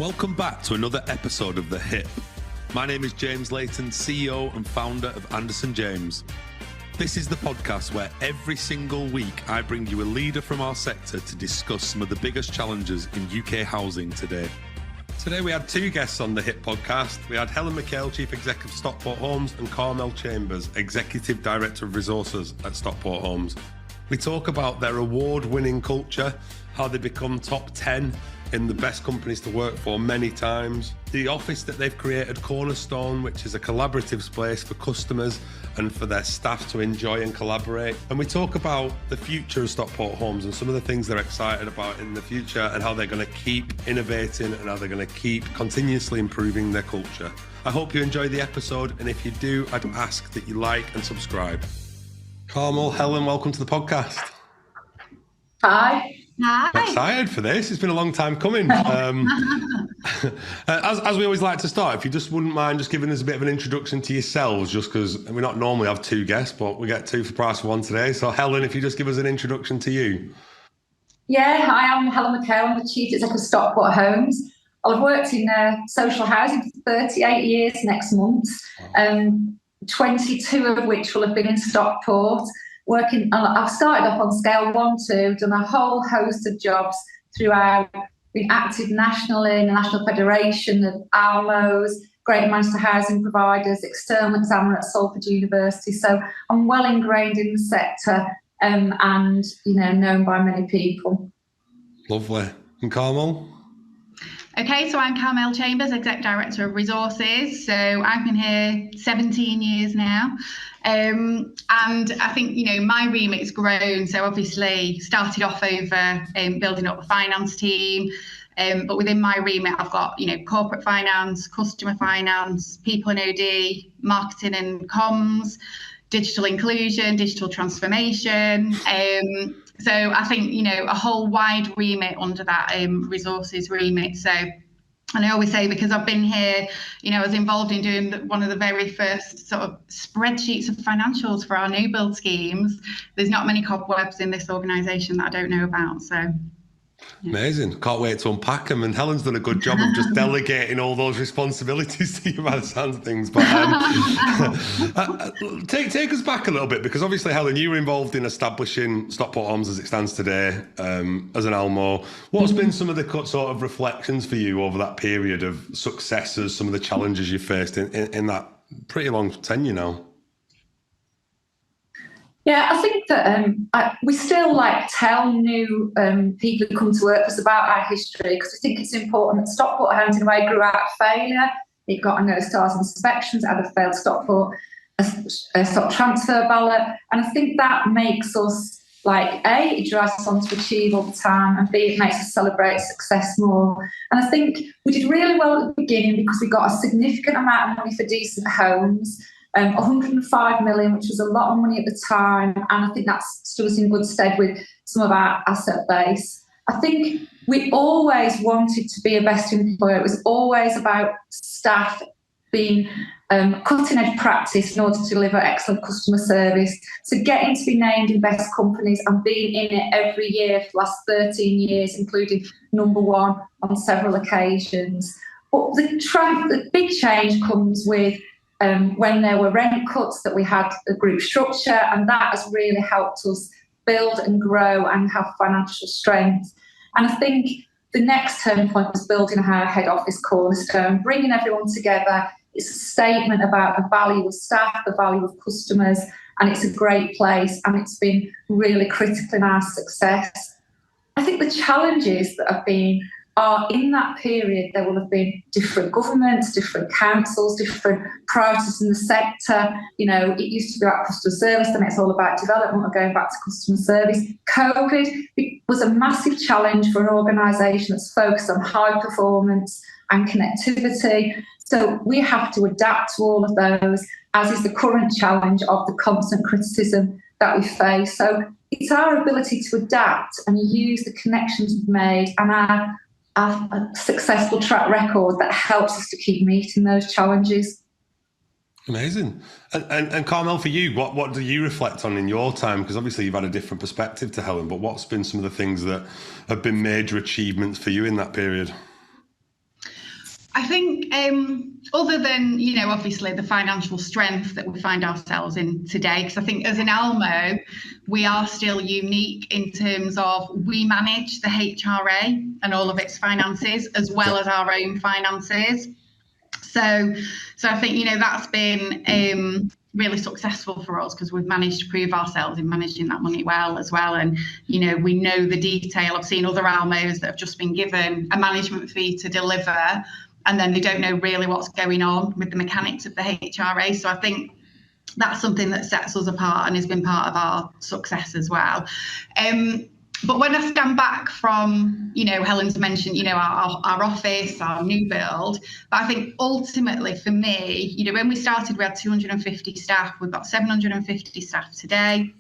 Welcome back to another episode of The Hip. My name is James Layton, CEO and founder of Anderson James. This is the podcast where every single week I bring you a leader from our sector to discuss some of the biggest challenges in UK housing today. Today we had two guests on The Hip podcast. We had Helen McHale, Chief Executive of Stockport Homes, and Carmel Chambers, Executive Director of Resources at Stockport Homes. We talk about their award-winning culture, how they become top 10 in the best companies to work for many times, the office that they've created, Cornerstone, which is a collaborative space for customers and for their staff to enjoy and collaborate. And we talk about the future of Stockport Homes and some of the things they're excited about in the future and how they're going to keep innovating and how they're going to keep continuously improving their culture. I hope you enjoy the episode, and if you do, I'd ask that you like and subscribe. Carmel, Helen, welcome to the podcast. Hi. I'm excited for this. It's been a long time coming. As we always like to start, if you just wouldn't mind just giving us a bit of an introduction to yourselves, just because we not normally have two guests, but we get two for the price of one today. So Helen, if you just give us an introduction to you. Yeah, hi, I'm Helen McHale. I'm the Chief Executive of Stockport Homes. I've worked in social housing for 38 years next month, 22 of which will have been in Stockport. I've started off on scale 1, 2, done a whole host of jobs throughout, been active nationally in the National Federation of ALMOs, Greater Manchester Housing Providers, external examiner at Salford University. So I'm well ingrained in the sector and, known by many people. Lovely. And Carmel? Okay, so I'm Carmel Chambers, Exec Director of Resources. So I've been here 17 years now. And I think, my remit's grown. So obviously started off over building up the finance team. But within my remit, I've got, corporate finance, customer finance, people and OD, marketing and comms, digital inclusion, digital transformation. So I think, a whole wide remit under that resources remit. So, and I always say, because I've been here, I was involved in doing one of the very first sort of spreadsheets of financials for our new build schemes. There's not many cobwebs in this organisation that I don't know about. So. Yeah. Amazing. Can't wait to unpack them. And Helen's done a good job of just delegating all those responsibilities to you by the sounds of things. But take us back a little bit, because obviously, Helen, you were involved in establishing Stockport Homes as it stands today, as an ALMO. What's been some of the sort of reflections for you over that period of successes, some of the challenges you faced in that pretty long tenure now? Yeah, I think that we still tell new people who come to work for us about our history, because I think it's important that Stockport Homes in a way grew out of failure. It got a no stars inspections, it had a failed Stockport stock transfer ballot, and I think that makes us it drives us on to achieve all the time, and B, it makes us celebrate success more. And I think we did really well at the beginning because we got a significant amount of money for decent homes. 105 million, which was a lot of money at the time, and I think that stood us in good stead with some of our asset base. I think we always wanted to be a best employer. It was always about staff being cutting edge practice in order to deliver excellent customer service. So getting to be named in best companies and being in it every year for the last 13 years, including number 1 on several occasions. But the big change comes with when there were rent cuts, that we had a group structure, and that has really helped us build and grow and have financial strength. And I think the next turning point was building our head office Cornerstone, bringing everyone together. It's a statement about the value of staff, the value of customers, and it's a great place, and it's been really critical in our success. I think the challenges that have been are in that period, there will have been different governments, different councils, different priorities in the sector. It used to be about customer service, then it's all about development, or going back to customer service. COVID was a massive challenge for an organisation that's focused on high performance and connectivity. So we have to adapt to all of those, as is the current challenge of the constant criticism that we face. So it's our ability to adapt and use the connections we've made and our successful track record that helps us to keep meeting those challenges. Amazing. And Carmel, for you, what do you reflect on in your time? Because obviously you've had a different perspective to Helen, but what's been some of the things that have been major achievements for you in that period? I think other than, obviously the financial strength that we find ourselves in today, because I think as an Almo, we are still unique in terms of we manage the HRA and all of its finances as well as our own finances. So I think, that's been really successful for us because we've managed to prove ourselves in managing that money well as well. And, we know the detail. I've seen other Almos that have just been given a management fee to deliver, and then they don't know really what's going on with the mechanics of the HRA. So I think that's something that sets us apart and has been part of our success as well. But when I stand back from, Helen's mentioned, our office, our new build, but I think ultimately for me, when we started, we had 250 staff. We've got 750 staff today.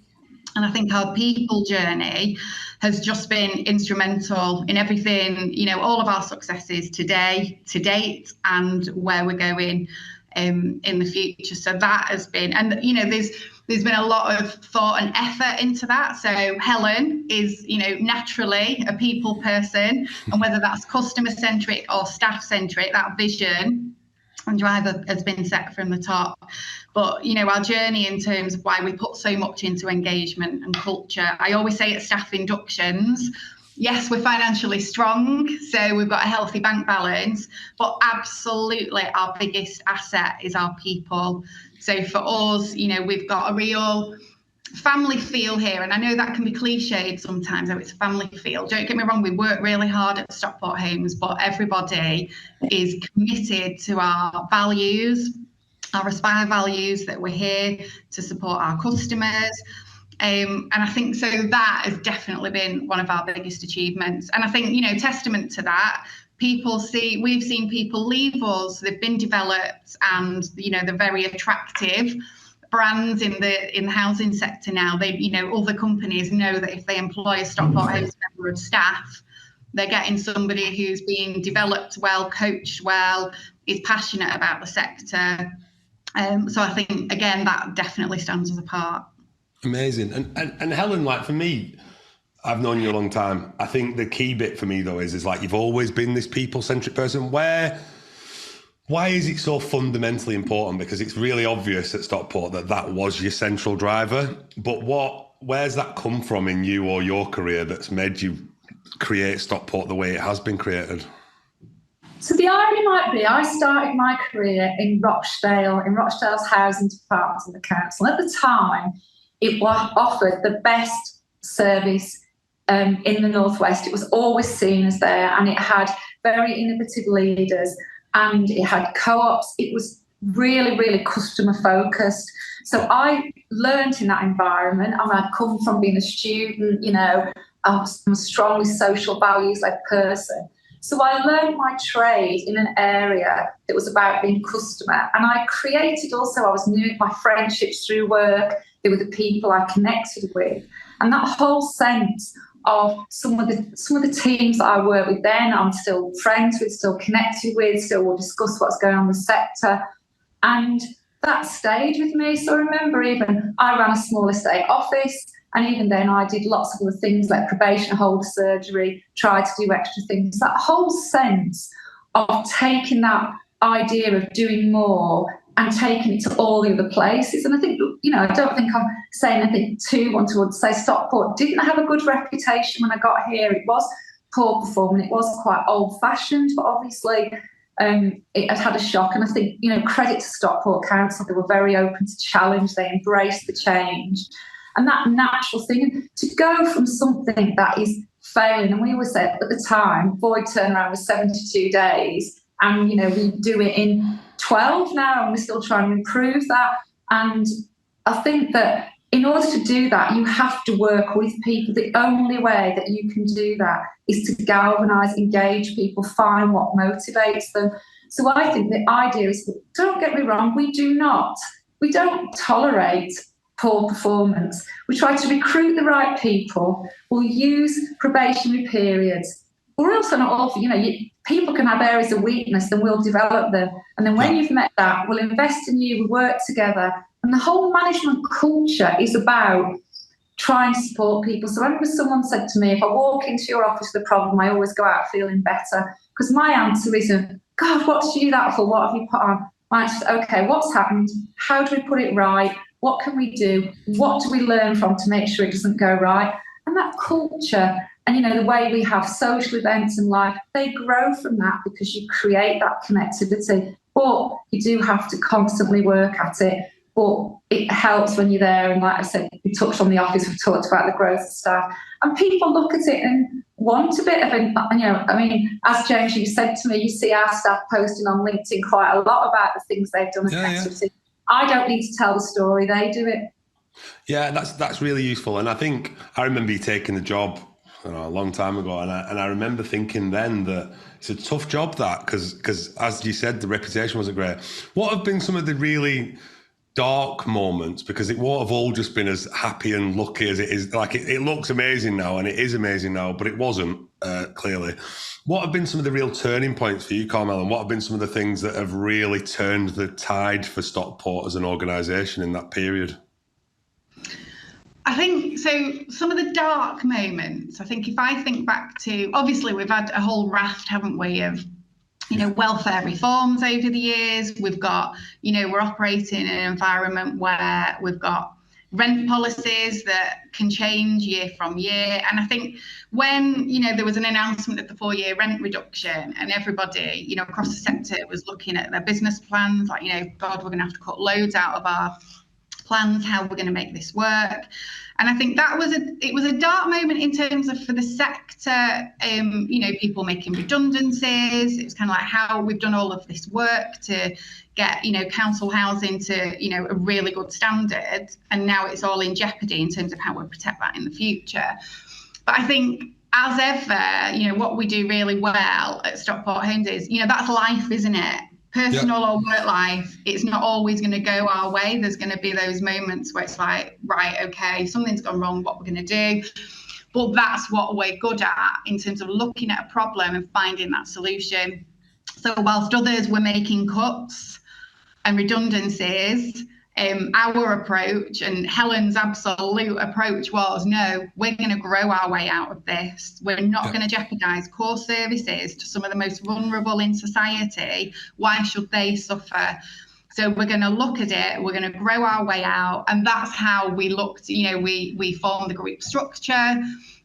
And I think our people journey has just been instrumental in everything, all of our successes today, to date, and where we're going in the future. So that has been, and there's been a lot of thought and effort into that. So Helen is, naturally a people person, and whether that's customer centric or staff centric, that vision and driver has been set from the top. But, our journey in terms of why we put so much into engagement and culture, I always say at staff inductions, yes, we're financially strong, so we've got a healthy bank balance, but absolutely our biggest asset is our people. So for us, we've got a real family feel here, and I know that can be cliched sometimes, it's a family feel. Don't get me wrong, we work really hard at Stockport Homes, but everybody is committed to our values, our Aspire values, that we're here to support our customers. And I think so that has definitely been one of our biggest achievements. And I think, testament to that, we've seen people leave us, they've been developed, and, they're very attractive brands in the housing sector now. Other companies know that if they employ a Stockport Homes member of staff, they're getting somebody who's being developed well, coached well, is passionate about the sector. So I think, again, that definitely stands us apart. Amazing. And Helen, for me, I've known you a long time. I think the key bit for me, though, is you've always been this people-centric person. Why is it so fundamentally important? Because it's really obvious at Stockport that was your central driver. But where's that come from in you or your career that's made you create Stockport the way it has been created? So the irony might be, I started my career in Rochdale's housing department of the council. At the time, it offered the best service in the Northwest. It was always seen as there, and it had very innovative leaders, and it had co-ops. It was really, really customer focused. So I learned in that environment, and I'd come from being a student, I'm a strongly social values-led person. So I learned my trade in an area that was about being customer, and I was new, my friendships through work. They were the people I connected with, and that whole sense of some of the teams that I work with then, I'm still friends with, still connected with, still will discuss what's going on in the sector, and that stayed with me. So I remember even I ran a small estate office, and even then I did lots of other things like probation holder surgery, tried to do extra things. That whole sense of taking that idea of doing more and taking it to all the other places. And I think, I don't think I'm saying anything too one-to-one to say Stockport didn't have a good reputation when I got here. It was poor performing, it was quite old-fashioned, but obviously it had a shock. And I think, credit to Stockport Council, they were very open to challenge, they embraced the change. And that natural thing, to go from something that is failing, and we always said at the time, void turnaround was 72 days, and, we do it in 12 now, and we're still trying to improve that. And I think that in order to do that, you have to work with people. The only way that you can do that is to galvanise, engage people, find what motivates them. So I think the idea is, don't get me wrong, we don't tolerate poor performance. We try to recruit the right people. We'll use probationary periods. We're also not all, people can have areas of weakness, then we'll develop them. And then when you've met that, we'll invest in you, we work together. And the whole management culture is about trying to support people. So I remember someone said to me, if I walk into your office with a problem, I always go out feeling better. Because my answer isn't, God, what did you do that for? What have you put on? I just, okay, what's happened? How do we put it right? What can we do? What do we learn from to make sure it doesn't go right? And that culture and, you know, the way we have social events in life, they grow from that because you create that connectivity. But you do have to constantly work at it. But it helps when you're there. And like I said, we touched on the office, we've talked about the growth of staff. And people look at it and want a bit of it. You know, I mean, as James, you said to me, you see our staff posting on LinkedIn quite a lot about the things they've done effectively. I don't need to tell the story, they do it. Yeah, that's really useful. And I think I remember you taking the job a long time ago, and I remember thinking then that it's a tough job, that because as you said, the reputation wasn't great. What have been some of the really dark moments, because it won't have all just been as happy and lucky as it is? Like it looks amazing now, and it is amazing now, but it wasn't clearly. What have been some of the real turning points for you, Carmel, and what have been some of the things that have really turned the tide for Stockport as an organisation in that period? I think so. Some of the dark moments, I think if I think back to, obviously we've had a whole raft, haven't we, of, you know, welfare reforms over the years. We've got, you know, we're operating in an environment where we've got rent policies that can change year from year. And I think when, you know, there was an announcement of the 4-year rent reduction and everybody, you know, across the sector was looking at their business plans, like, you know, God, we're going to have to cut loads out of our plans, how we're going to make this work. And I think that was it was a dark moment in terms of for the sector, you know, people making redundancies. It was kind of like how we've done all of this work to get, you know, council housing to, you know, a really good standard, and now it's all in jeopardy in terms of how we protect that in the future. But I think, as ever, you know, what we do really well at Stockport Homes is, you know, that's life, isn't it? Personal or work life, it's not always going to go our way. There's going to be those moments where it's like, right, okay, something's gone wrong, what we're going to do. But that's what we're good at in terms of looking at a problem and finding that solution. So whilst others were making cuts and redundancies, our approach and Helen's absolute approach was, no, we're going to grow our way out of this. We're not going to jeopardise core services to some of the most vulnerable in society. Why should they suffer? So we're going to look at it, we're going to grow our way out. And that's how we looked, you know, we formed the group structure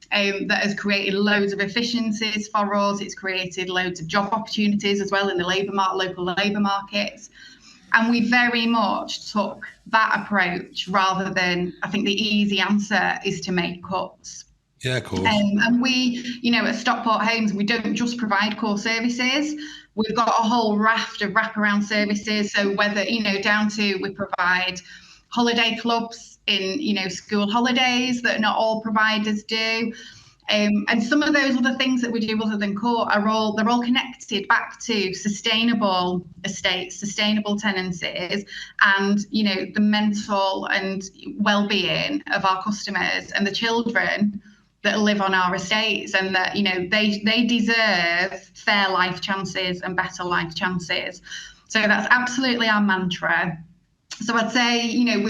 that has created loads of efficiencies for us. It's created loads of job opportunities as well in the local labour markets. And we very much took that approach rather than, I think the easy answer is to make cuts. Yeah, of course. And we, you know, at Stockport Homes, we don't just provide core services. We've got a whole raft of wraparound services. So whether, you know, down to we provide holiday clubs in, you know, school holidays that not all providers do. And some of those other things that we do other than core they're all connected back to sustainable estates, sustainable tenancies, and, you know, the mental and well-being of our customers and the children that live on our estates, and that, you know, they deserve fair life chances and better life chances. So that's absolutely our mantra. So I'd say, you know,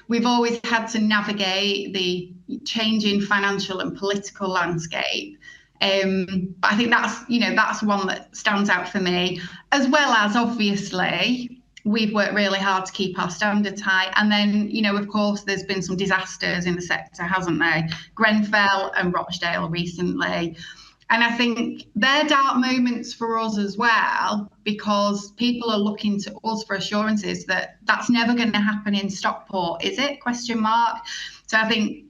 we've always had to navigate the changing financial and political landscape. But I think that's one that stands out for me, as well as obviously we've worked really hard to keep our standards high. And then, you know, of course, there's been some disasters in the sector, hasn't there? Grenfell and Rochdale recently. And I think they're dark moments for us as well, because people are looking to us for assurances that that's never going to happen in Stockport, is it? ? So I think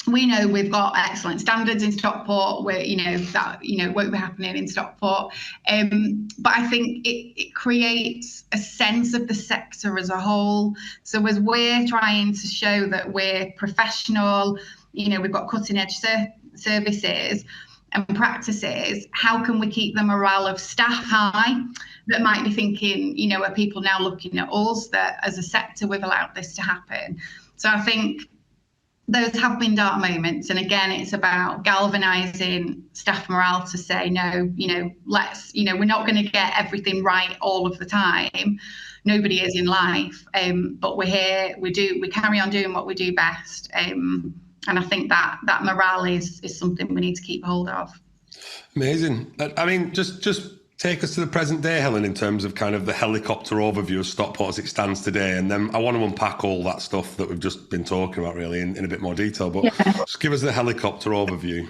we know we've got excellent standards in Stockport, where, you know, that, you know, won't be happening in Stockport. But I think it creates a sense of the sector as a whole. So as we're trying to show that we're professional, you know, we've got cutting edge services and practices, how can we keep the morale of staff high that might be thinking, you know, are people now looking at us that as a sector we've allowed this to happen? So I think those have been dark moments. And again, it's about galvanizing staff morale to say, no, you know, we're not going to get everything right all of the time. Nobody is in life, but we're here, we carry on doing what we do best. And I think that morale is something we need to keep hold of. Amazing. I mean, just take us to the present day, Helen, in terms of kind of the helicopter overview of Stockport as it stands today. And then I want to unpack all that stuff that we've just been talking about really in a bit more detail. But just give us the helicopter overview.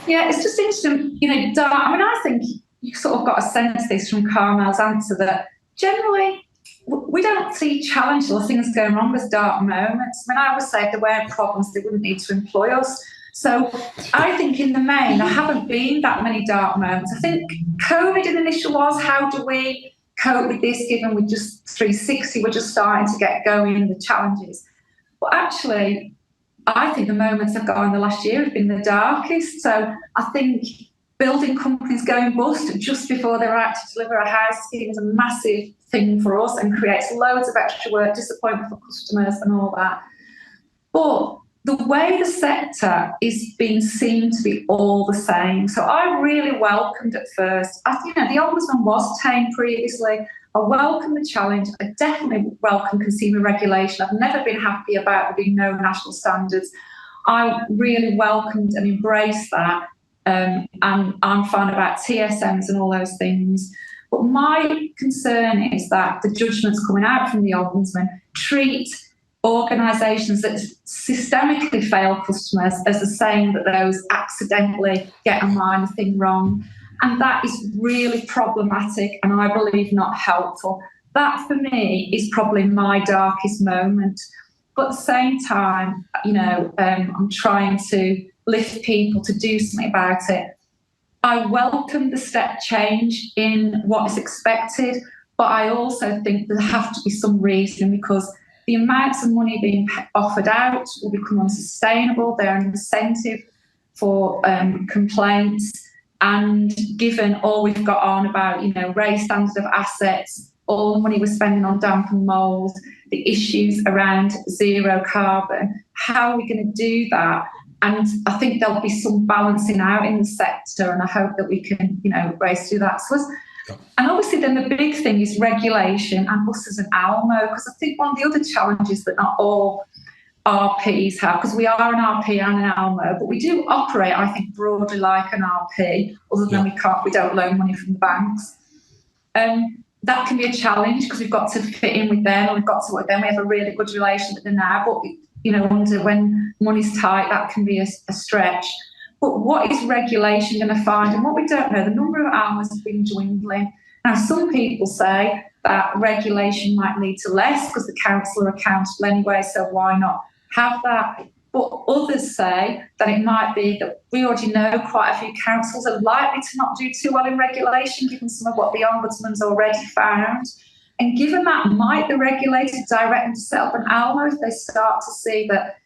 Yeah, it's just interesting, I think you sort of got a sense of this from Carmel's answer that generally we don't see challenges or things going wrong as dark moments. I always say if there weren't problems, they wouldn't need to employ us. So I think in the main, there haven't been that many dark moments. I think COVID in the initial was, how do we cope with this given we're just 360, we're just starting to get going, the challenges. But actually, I think the moments that have gone in the last year have been the darkest. So I think building companies going bust just before they're out to deliver a house scheme is a massive thing for us and creates loads of extra work, disappointment for customers and all that. But the way the sector is being seen to be all the same. So I really welcomed at first, the Ombudsman was tamed previously. I welcome the challenge. I definitely welcome consumer regulation. I've never been happy about there being no national standards. I really welcomed and embraced that. And I'm fine about TSMs and all those things. But my concern is that the judgments coming out from the Ombudsman treat organisations that systemically fail customers as the same that those accidentally get a minor thing wrong. And that is really problematic and I believe not helpful. That for me is probably my darkest moment. But at the same time, I'm trying to lift people to do something about it. I welcome the step change in what is expected, but I also think there have to be some reason because the amounts of money being offered out will become unsustainable. They're an incentive for complaints. And given all we've got on about, raised standards of assets, all the money we're spending on damp and mould, the issues around zero carbon, how are we going to do that? And I think there'll be some balancing out in the sector, and I hope that we can, race through that. And obviously then the big thing is regulation and us as an ALMO, because I think one of the other challenges that not all RPs have, because we are an RP and an ALMO, but we do operate, I think, broadly like an RP, other than we don't loan money from the banks. That can be a challenge because we've got to fit in with them, and we've got to work with them. We have a really good relation with them now, but when money's tight, that can be a stretch. But what is regulation going to find? And what we don't know, the number of ALMOs has been dwindling. Now, some people say that regulation might lead to less because the council are accountable anyway, so why not have that? But others say that it might be that we already know quite a few councils are likely to not do too well in regulation, given some of what the Ombudsman's already found. And given that, might the regulator direct them to set up an ALMO if they start to see that,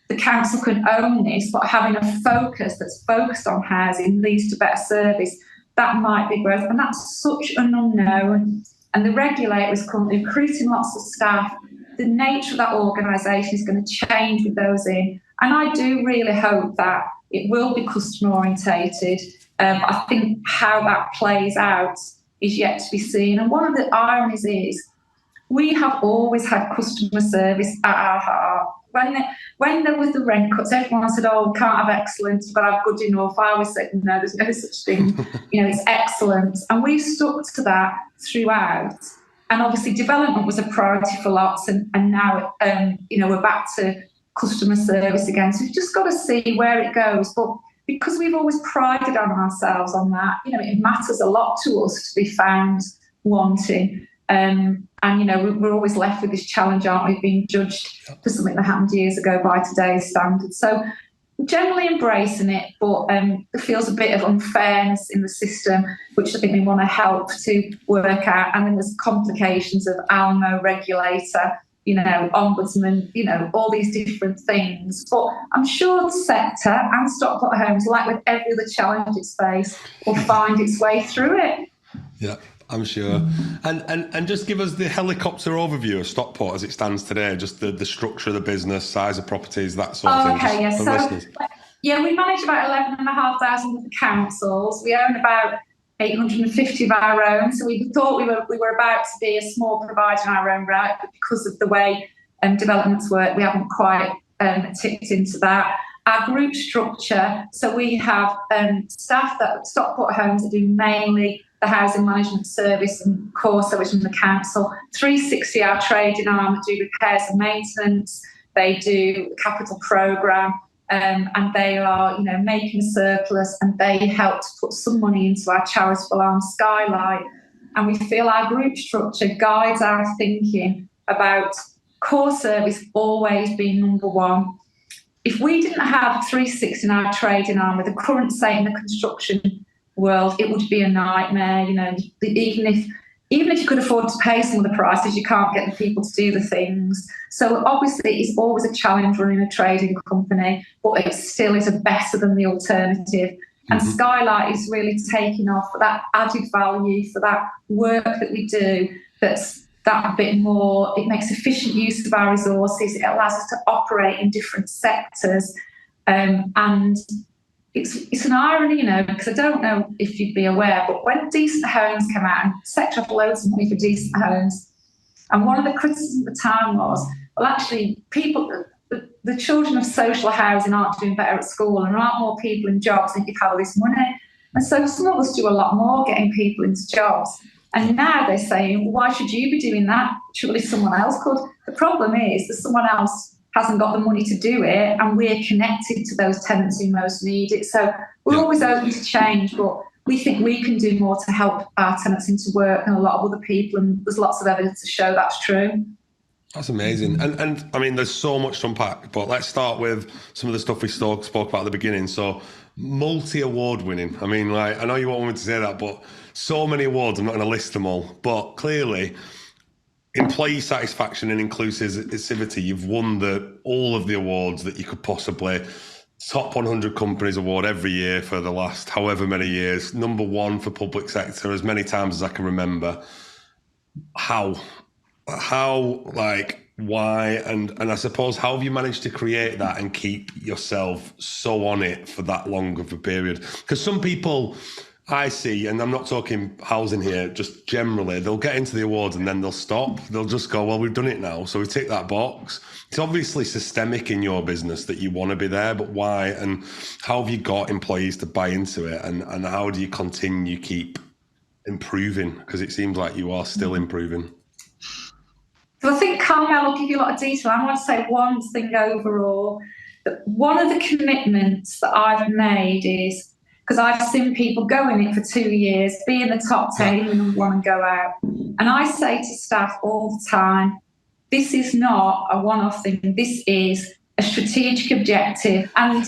the council can own this, but having a focus that's focused on housing leads to better service, that might be growth. And that's such an unknown. And the regulator is currently recruiting lots of staff. The nature of that organisation is going to change with those in. And I do really hope that it will be customer orientated. I think how that plays out is yet to be seen. And one of the ironies is we have always had customer service at our heart. When there was the rent cuts, everyone said, we can't have excellence, we've got to have good enough. I always said, no, there's no such thing. It's excellence. And we've stuck to that throughout. And obviously development was a priority for lots. And now, we're back to customer service again. So we've just got to see where it goes. But because we've always prided on ourselves on that, it matters a lot to us to be found wanting. We're always left with this challenge, aren't we, being judged for something that happened years ago by today's standards. So generally embracing it, but there feels a bit of unfairness in the system, which I think we want to help to work out. And then there's complications of ALMO, regulator, Ombudsman, all these different things. But I'm sure the sector and Stockport Homes, like with every other challenge it's faced, will find its way through it. Yeah, I'm sure. And just give us the helicopter overview of Stockport as it stands today, just the structure of the business, size of properties, that sort of thing. Okay, yes. So, we manage about 11,500 of the councils. We own about 850 of our own. So we thought we were about to be a small provider in our own right, but because of the way developments work, we haven't quite tipped into that. Our group structure, so we have staff that Stockport Homes that do mainly the Housing Management Service and Core Service from the council. 360, our trading arm, that do repairs and maintenance. They do capital programme, and they are, making a surplus, and they help to put some money into our charitable arm, Skylight. And we feel our group structure guides our thinking about core service always being number one. If we didn't have 360 in our trading arm, with the current state in the construction world, it would be a nightmare. Even if you could afford to pay some of the prices, you can't get the people to do the things. So obviously it's always a challenge running a trading company, but it still is better than the alternative. And Skylight is really taking off for that added value, for that work that we do, that's that bit more. It makes efficient use of our resources. It allows us to operate in different sectors. And it's an irony, because I don't know if you'd be aware, but when Decent Homes came out, and the sector had loads of money for Decent Homes, and one of the criticisms at the time was, well, actually, the children of social housing aren't doing better at school, and there aren't more people in jobs, and you have all this money. And so some of us do a lot more getting people into jobs. And now they're saying, well, why should you be doing that? Surely someone else could. The problem is that someone else hasn't got the money to do it, and we're connected to those tenants who most need it. So we're always open to change, but we think we can do more to help our tenants into work than a lot of other people, and there's lots of evidence to show that's true. That's amazing. And I mean, there's so much to unpack, but let's start with some of the stuff we spoke about at the beginning. So multi-award winning. I mean, I know you won't want me to say that, but so many awards, I'm not going to list them all, but clearly employee satisfaction and inclusivity, you've won all of the awards that you could possibly. Top 100 companies award every year for the last however many years. Number one for public sector as many times as I can remember. How, why, and I suppose, how have you managed to create that and keep yourself so on it for that long of a period? Because some people I see, and I'm not talking housing here, just generally, they'll get into the awards and then they'll stop. They'll just go, well, we've done it now, so we tick that box. It's obviously systemic in your business that you want to be there, but why? And how have you got employees to buy into it? And how do you keep improving? Because it seems like you are still improving. So I think Carmel will give you a lot of detail. I want to say one thing overall, that one of the commitments that I've made is, because I've seen people go in it for 2 years, be in the top 10, even number one, and go out. And I say to staff all the time, this is not a one-off thing. This is a strategic objective. And,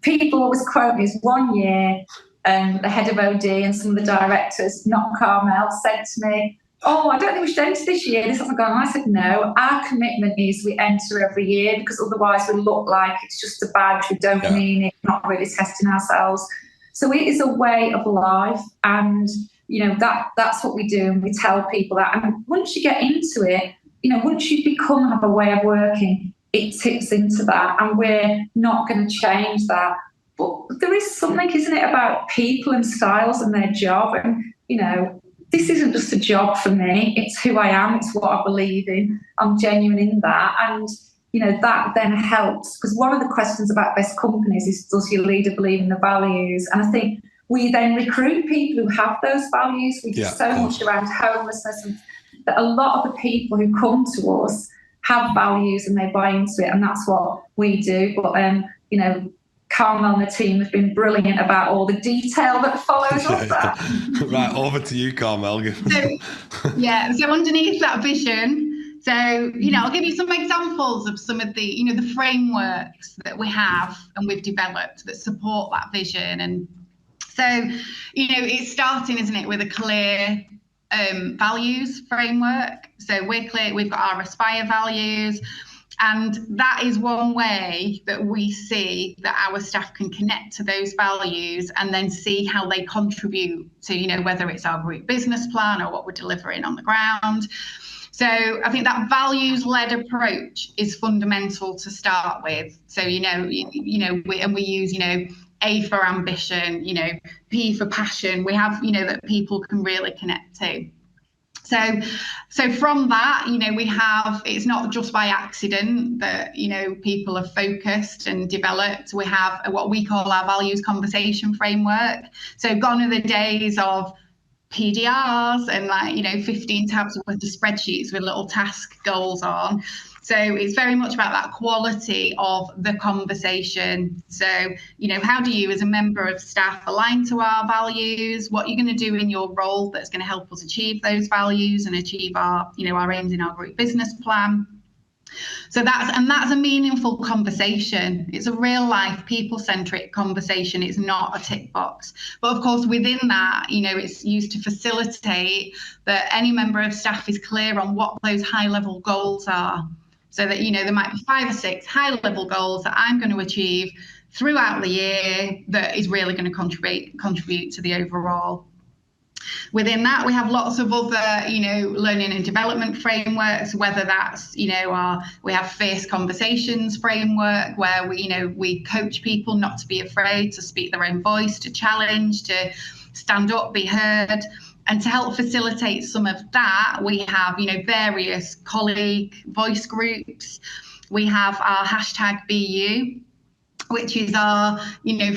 people always quote me as 1 year, the head of OD and some of the directors, not Carmel, said to me, oh, I don't think we should enter this year. This hasn't gone. And I said, no, our commitment is we enter every year, because otherwise we look like it's just a badge. We don't mean it, not really testing ourselves. So it is a way of life, and that's what we do, and we tell people that. And once you get into it, once you have a way of working, it tips into that, and we're not going to change that. But there is something, isn't it, about people and styles and their job, and this isn't just a job for me. It's who I am. It's what I believe in. I'm genuine in that, and that then helps, because one of the questions about best companies is, does your leader believe in the values? And I think we then recruit people who have those values. We do so much around homelessness, and that a lot of the people who come to us have values and they buy into it, and that's what we do. But Carmel and the team have been brilliant about all the detail that follows up that. Right, over to you, Carmel. So underneath that vision, so, I'll give you some examples of some of the, the frameworks that we have and we've developed that support that vision. And so, it's starting, isn't it, with a clear values framework. So we're clear, we've got our Aspire values, and that is one way that we see that our staff can connect to those values and then see how they contribute to, whether it's our group business plan or what we're delivering on the ground. So I think that values-led approach is fundamental to start with. So, we use, A for ambition, P for passion. We have, that people can really connect to. So from that, we have, it's not just by accident that, people are focused and developed. We have what we call our values conversation framework. So gone are the days of PDRs and 15 tabs worth of spreadsheets with little task goals on. So it's very much about that quality of the conversation. So, how do you as a member of staff align to our values? What you're going to do in your role that's going to help us achieve those values and achieve our aims in our group business plan. So that's a meaningful conversation. It's a real life, people-centric conversation. It's not a tick box. But of course, within that, it's used to facilitate that any member of staff is clear on what those high-level goals are. So that, there might be 5 or 6 high-level goals that I'm going to achieve throughout the year that is really going to contribute to the overall. Within that, we have lots of other, learning and development frameworks, whether that's, we have fierce conversations framework where we coach people not to be afraid to speak their own voice, to challenge, to stand up, be heard. And to help facilitate some of that, we have, various colleague voice groups. We have our #BU, which is our,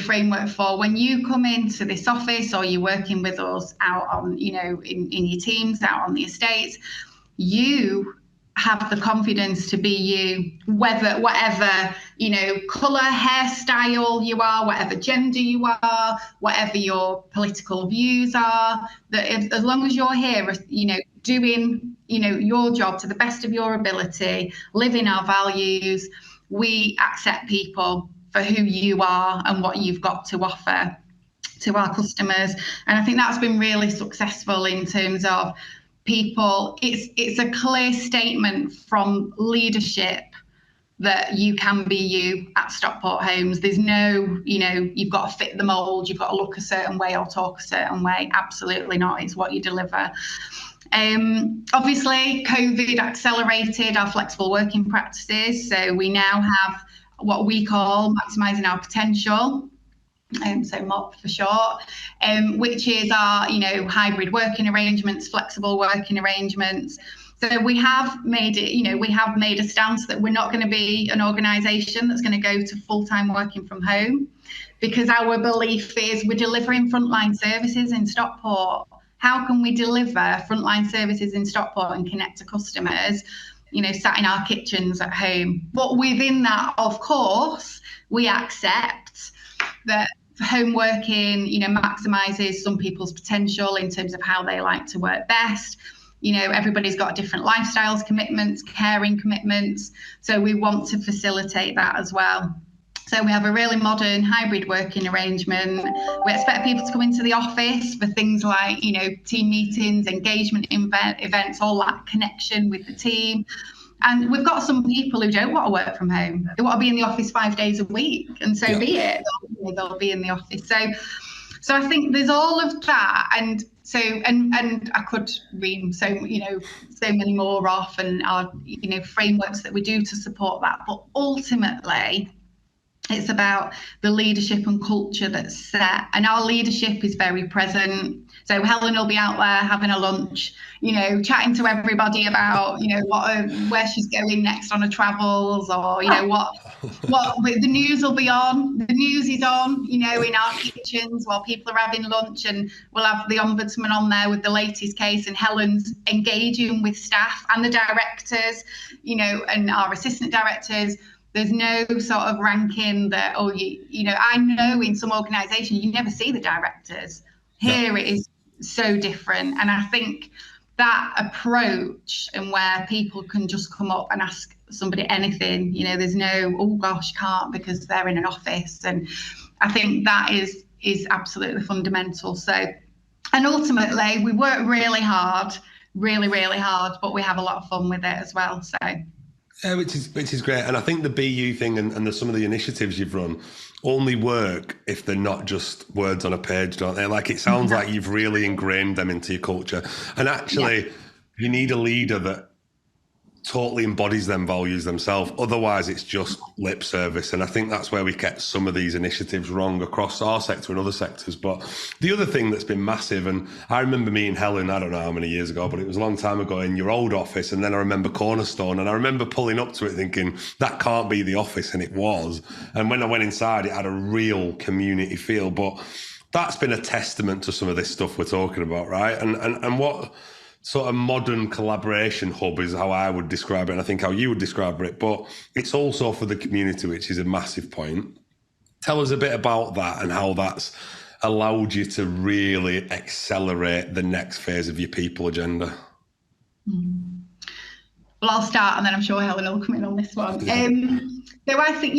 framework for when you come into this office or you're working with us out on, in your teams, out on the estates, you have the confidence to be you, whatever, colour, hairstyle you are, whatever gender you are, whatever your political views are, that as long as you're here, doing, your job to the best of your ability, living our values, we accept people for who you are and what you've got to offer to our customers. And I think that's been really successful in terms of people. It's a clear statement from leadership that you can be you at Stockport Homes. There's no, you've got to fit the mould, you've got to look a certain way or talk a certain way. Absolutely not. It's what you deliver. Obviously, COVID accelerated our flexible working practices. So we now have what we call maximising our potential, so MOP for short, which is our, hybrid working arrangements, flexible working arrangements. So we have made it, we have made a stance that we're not going to be an organisation that's going to go to full-time working from home, because our belief is we're delivering frontline services in Stockport. How can we deliver frontline services in Stockport and connect to customers, sat in our kitchens at home? But within that, of course, we accept that home working, maximises some people's potential in terms of how they like to work best. Everybody's got different lifestyles, commitments, caring commitments. So we want to facilitate that as well. So we have a really modern hybrid working arrangement. We expect people to come into the office for things like, team meetings, engagement events, all that connection with the team. And we've got some people who don't want to work from home. They want to be in the office 5 days a week, and so be it. They'll be in the office. So I think there's all of that, and so and I could read so many more off, and our frameworks that we do to support that. But ultimately, it's about the leadership and culture that's set, and our leadership is very present. So Helen will be out there having a lunch, chatting to everybody about, where she's going next on her travels, or what the news will be on. The news is on, in our kitchens while people are having lunch, and we'll have the ombudsman on there with the latest case, and Helen's engaging with staff and the directors, and our assistant directors. There's no sort of ranking that, I know in some organisations you never see the directors. Here it is so different. And I think that approach, and where people can just come up and ask somebody anything, there's no, oh gosh, can't because they're in an office. And I think that is absolutely fundamental. So, and ultimately we work really hard, but we have a lot of fun with it as well. So. Yeah, which is great. And I think the BU thing and some of the initiatives you've run only work if they're not just words on a page, don't they? Like, it sounds like you've really ingrained them into your culture. And actually, you need a leader that totally embodies them values themselves. Otherwise, it's just lip service. And I think that's where we get some of these initiatives wrong across our sector and other sectors. But the other thing that's been massive, and I remember meeting Helen, I don't know how many years ago, but it was a long time ago, in your old office. And then I remember Cornerstone, and I remember pulling up to it thinking, that can't be the office. And it was. And when I went inside, it had a real community feel. But that's been a testament to some of this stuff we're talking about, right? And what sort of modern collaboration hub is how I would describe it, and I think how you would describe it, but it's also for the community, which is a massive point. Tell us a bit about that and how that's allowed you to really accelerate the next phase of your people agenda. Well, I'll start and then I'm sure Helen will come in on this one. So I think,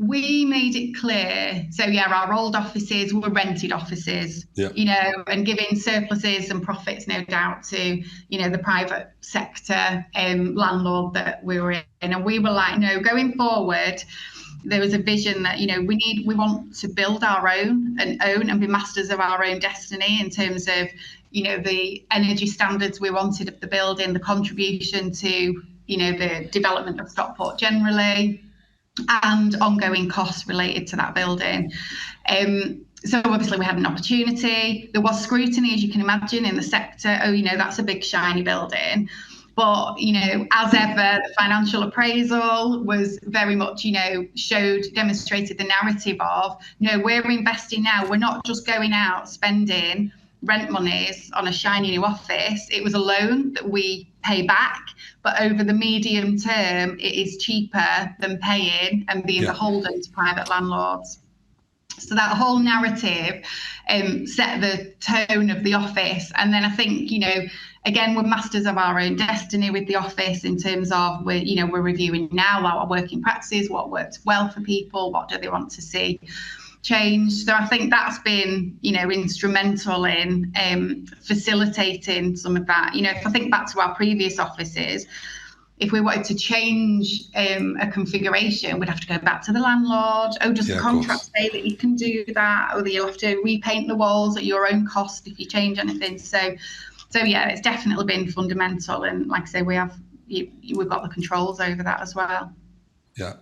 we made it clear. So our old offices were rented offices, and giving surpluses and profits, no doubt, to, the private sector landlord that we were in. And we were like, no, going forward, there was a vision that, we want to build our own and own and be masters of our own destiny in terms of, the energy standards we wanted of the building, the contribution to, the development of Stockport generally, and ongoing costs related to that building. So obviously we had an opportunity. There was scrutiny, as you can imagine, in the sector. That's a big shiny building. But, as ever, the financial appraisal was very much, demonstrated the narrative of, we're investing now. We're not just going out spending rent monies on a shiny new office. It was a loan that we pay back, but over the medium term, it is cheaper than paying and being beholden to private landlords. So that whole narrative set the tone of the office. And then I think, again, we're masters of our own destiny with the office in terms of we're reviewing now our working practices, what works well for people, what do they want to see change. So I think that's been, instrumental in facilitating some of that. If I think back to our previous offices, if we wanted to change a configuration, we'd have to go back to the landlord. Does the contract say that you can do that? Or you'll have to repaint the walls at your own cost if you change anything. So it's definitely been fundamental. And like I say, we've got the controls over that as well. Yeah.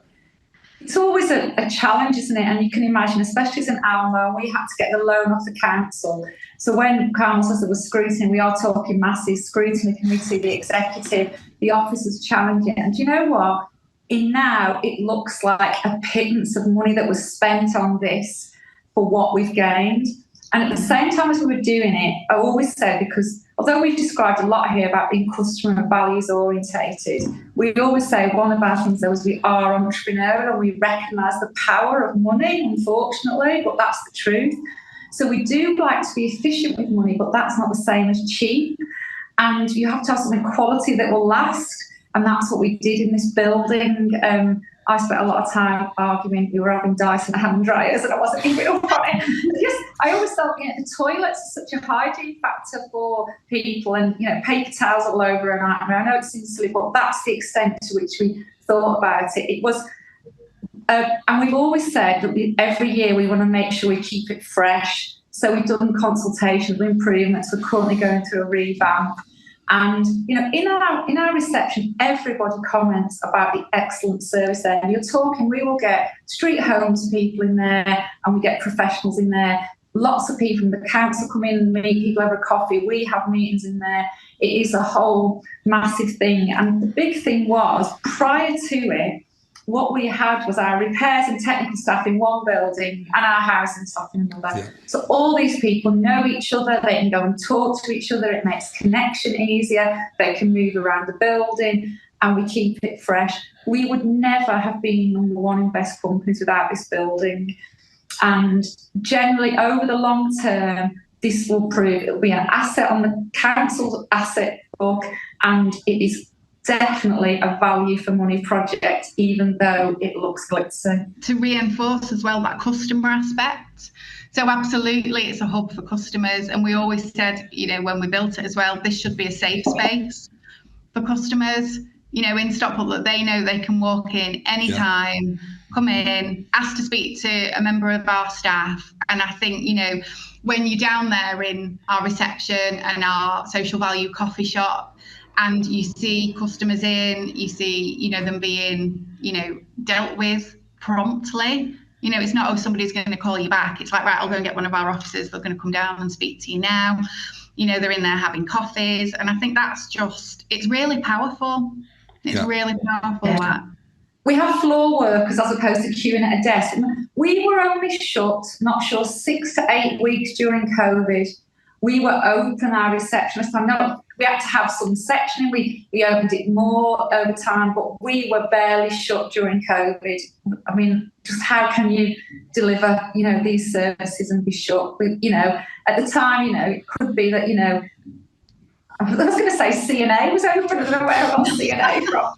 It's always a challenge, isn't it? And you can imagine, especially as an Alma, we had to get the loan off the council. So when Carmel says there was scrutiny, we are talking massive scrutiny committee, the executive, the office was challenging. And do you know what? Now it looks like a pittance of money that was spent on this for what we've gained. And at the same time as we were doing it, I always say, because although we've described a lot here about being customer and values orientated, we always say one of our things though is we are entrepreneurial and we recognise the power of money, unfortunately, but that's the truth. So we do like to be efficient with money, but that's not the same as cheap. And you have to have something quality that will last. And that's what we did in this building. I spent a lot of time arguing. We were having Dyson hand dryers and I wasn't giving up on it. I always thought, the toilets are such a hygiene factor for people, and paper towels all over a nightmare. I know it seems silly, but that's the extent to which we thought about it. It was, and we've always said that every year we want to make sure we keep it fresh. So we've done consultations, improvements. We're currently going through a revamp. And, in our reception, everybody comments about the excellent service there. And you're talking, we will get street homes people in there and we get professionals in there. Lots of people from the council come in and meet people over coffee. We have meetings in there. It is a whole massive thing. And the big thing was, prior to it, what we had was our repairs and technical staff in one building and our housing staff in another. Yeah. So all these people know each other. They can go and talk to each other. It makes connection easier. They can move around the building and we keep it fresh. We would never have been number one in best companies without this building. And generally, over the long term, this will prove it will be an asset on the council's asset book, and it is definitely a value for money project, even though it looks glitzy. To reinforce as well that customer aspect. So absolutely, it's a hub for customers. And we always said, when we built it as well, this should be a safe space for customers, in Stockport, that they know they can walk in anytime, come in, ask to speak to a member of our staff. And I think, when you're down there in our reception and our social value coffee shop, and you see customers you see, them being, dealt with promptly. It's not, somebody's going to call you back. It's like, right, I'll go and get one of our officers. They're going to come down and speak to you now. They're in there having coffees. And I think that's it's really powerful. It's really powerful. Yeah. we have floor workers as opposed to queuing at a desk. We were only shut, not sure, 6 to 8 weeks during COVID. We were open, our receptionists. I know we had to have some sectioning. We opened it more over time, but we were barely shut during COVID. I mean, just how can you deliver, these services and be shut? At the time, it could be that, I was going to say CNA was open. I don't know where I got CNA from.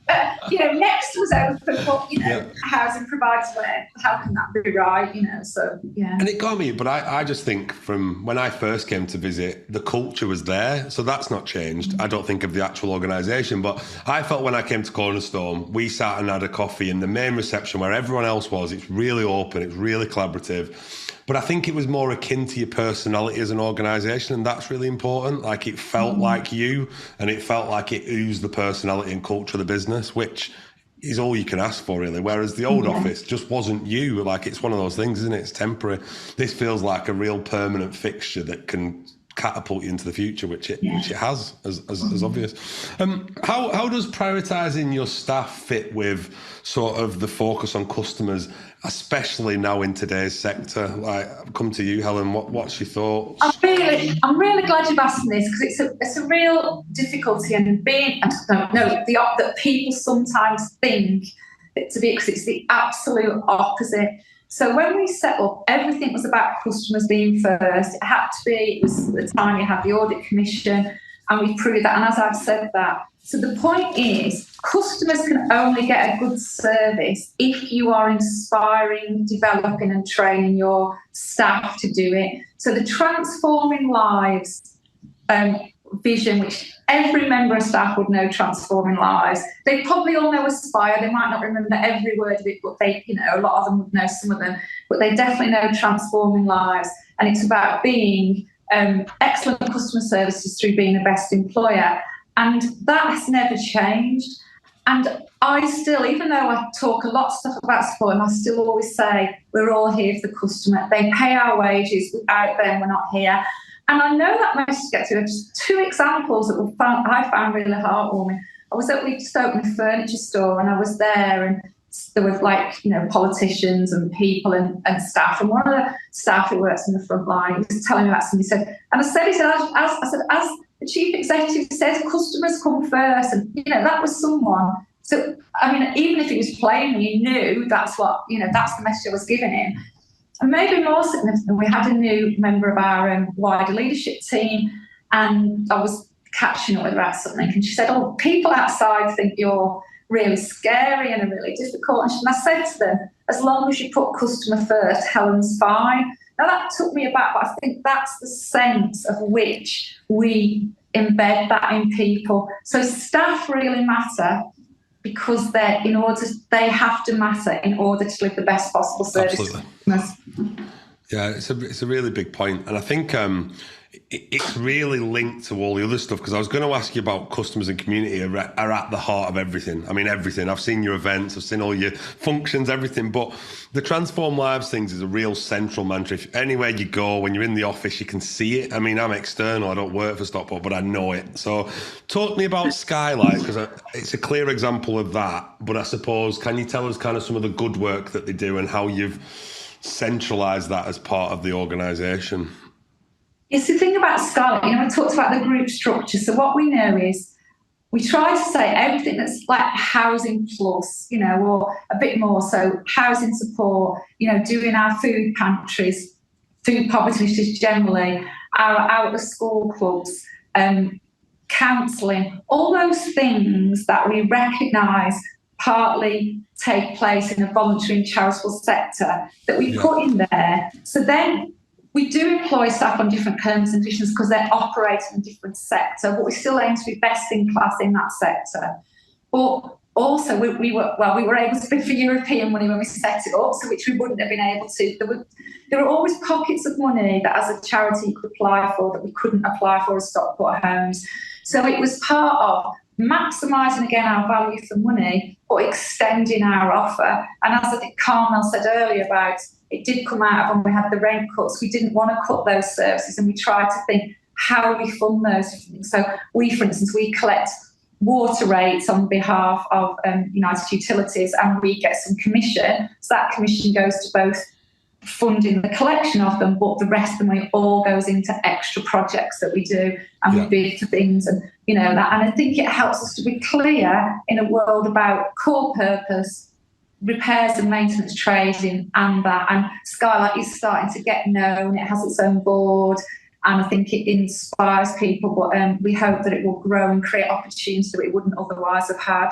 Next was open, but, housing providers were. How can that be right? So, yeah. And it got me, but I just think from when I first came to visit, the culture was there. So that's not changed. I don't think of the actual organisation, but I felt when I came to Cornerstone, we sat and had a coffee in the main reception where everyone else was. It's really open. It's really collaborative. But I think it was more akin to your personality as an organisation, and that's really important. Like, it felt like you, and it felt like it oozed the personality and culture of the business, which is all you can ask for, really. Whereas the old office just wasn't you. Like, it's one of those things, isn't it? It's temporary. This feels like a real permanent fixture that can catapult you into the future, which it has, as obvious. How does prioritising your staff fit with sort of the focus on customers, especially now in today's sector? Like, I'll come to you, Helen. What's your thoughts? I'm really glad you've asked this, because it's a real difficulty, and that people sometimes think it to be, because it's the absolute opposite. So when we set up, everything was about customers being first. It had to be. It was the time you had the audit commission, and we proved that. And as I've said that, so the point is, customers can only get a good service if you are inspiring, developing and training your staff to do it. So the Transforming Lives vision, which every member of staff would know, Transforming Lives. They probably all know Aspire. They might not remember every word of it, but they, a lot of them would know some of them, but they definitely know Transforming Lives. And it's about being excellent customer services through being the best employer. And that has never changed. And I still, even though I talk a lot of stuff about support, and I still always say, we're all here for the customer. They pay our wages. Without them, we're not here. And I know that message gets through. Just 2 examples that I found really heartwarming. We just opened a furniture store, and I was there, and there were politicians and people and staff. And one of the staff who works in the front line was telling me about something. He said, as the chief executive says, customers come first. And, that was someone. So, I mean, even if he was playing, you knew that's what, that's the message I was giving him. And maybe more significant, we had a new member of our wider leadership team, and I was catching up with her about something, and she said, people outside think you're really scary and are really difficult. And I said to them, as long as you put customer first, Helen's fine. Now, that took me aback, but I think that's the sense of which we embed that in people. So staff really matter, because they have to matter in order to deliver the best possible service. Absolutely. Yeah, it's a really big point. And I think it's really linked to all the other stuff, because I was going to ask you about customers and community are at the heart of everything. I mean, everything. I've seen your events, I've seen all your functions, everything. But the Transform Lives things is a real central mantra. If anywhere you go, when you're in the office, you can see it. I mean, I'm external. I don't work for Stockport, but I know it. So talk to me about Skylight, because it's a clear example of that. But I suppose, can you tell us kind of some of the good work that they do and how you've centralised that as part of the organisation? It's the thing about Scarlett, I talked about the group structure. So what we know is we try to say everything that's like housing plus, or a bit more. So housing support, doing our food pantries, food poverty initiatives generally, our out of school clubs, counselling, all those things that we recognise partly take place in a voluntary and charitable sector that we put in there. So then we do employ staff on different terms and conditions because they're operating in a different sector, but we still aim to be best in class in that sector. But also, we were able to bid for European money when we set it up, so which we wouldn't have been able to. There were always pockets of money that as a charity you could apply for that we couldn't apply for as Stockport Homes. So it was part of maximising, again, our value for money, but extending our offer. And as I think Carmel said earlier about, it did come out of when we had the rent cuts. We didn't want to cut those services, and we tried to think, how do we fund those things? So we, for instance, we collect water rates on behalf of United Utilities, and we get some commission. So that commission goes to both funding the collection of them, but the rest of the money all goes into extra projects that we do, and we bid for things, and that. And I think it helps us to be clear in a world about core purpose, repairs and maintenance trading, and that. And Skylight is starting to get known. It has its own board, and I think it inspires people. But we hope that it will grow and create opportunities that it wouldn't otherwise have had.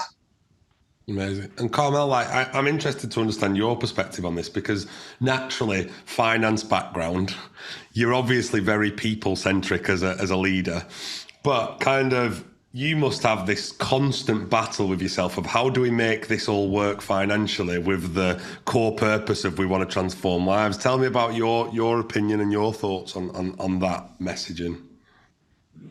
Amazing. And Carmel, I'm interested to understand your perspective on this, because naturally, finance background, you're obviously very people-centric as a leader, but kind of you must have this constant battle with yourself of how do we make this all work financially with the core purpose of we want to transform lives. Tell me about your opinion and your thoughts on that messaging.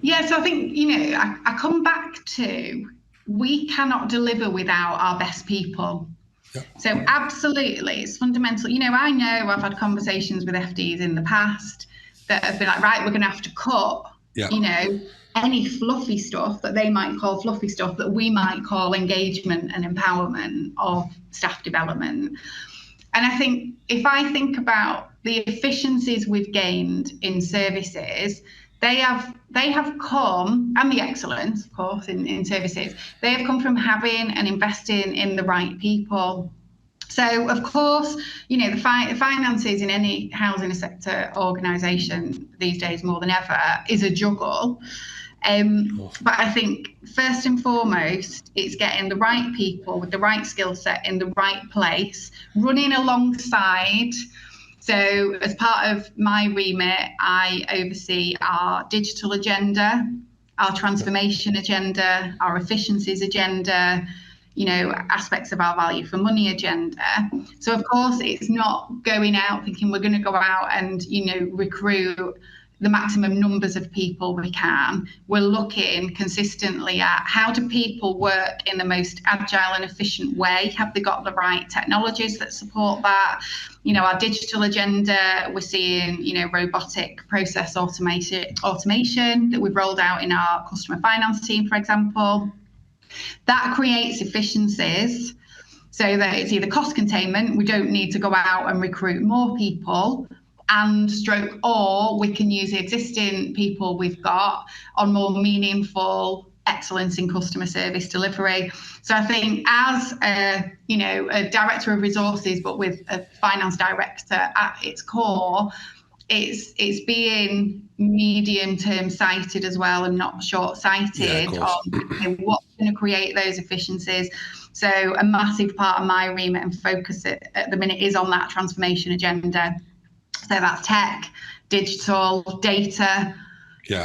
Yeah, so I think, I come back to, we cannot deliver without our best people. Yeah. So absolutely, it's fundamental. I know I've had conversations with FDs in the past that have been like, right, we're going to have to cut, any fluffy stuff that they might call fluffy stuff that we might call engagement and empowerment of staff development. And I think if I think about the efficiencies we've gained in services, they have come, and the excellence, of course, in services, they have come from having and investing in the right people. So, of course, the finances in any housing sector organisation these days more than ever is a juggle. But I think first and foremost, it's getting the right people with the right skill set in the right place, running alongside. So as part of my remit, I oversee our digital agenda, our transformation agenda, our efficiencies agenda, aspects of our value for money agenda. So of course, it's not going out thinking we're going to go out and, recruit the maximum numbers of people we can. We're looking consistently at how do people work in the most agile and efficient way? Have they got the right technologies that support that? Our digital agenda, we're seeing, robotic process automation that we've rolled out in our customer finance team, for example. That creates efficiencies so that it's either cost containment, we don't need to go out and recruit more people, and or we can use the existing people we've got on more meaningful excellence in customer service delivery. So I think as a director of resources, but with a finance director at its core, it's being medium-term sighted as well and not short-sighted on what's going to create those efficiencies. So a massive part of my remit and focus at the minute is on that transformation agenda. So that's tech, digital, data,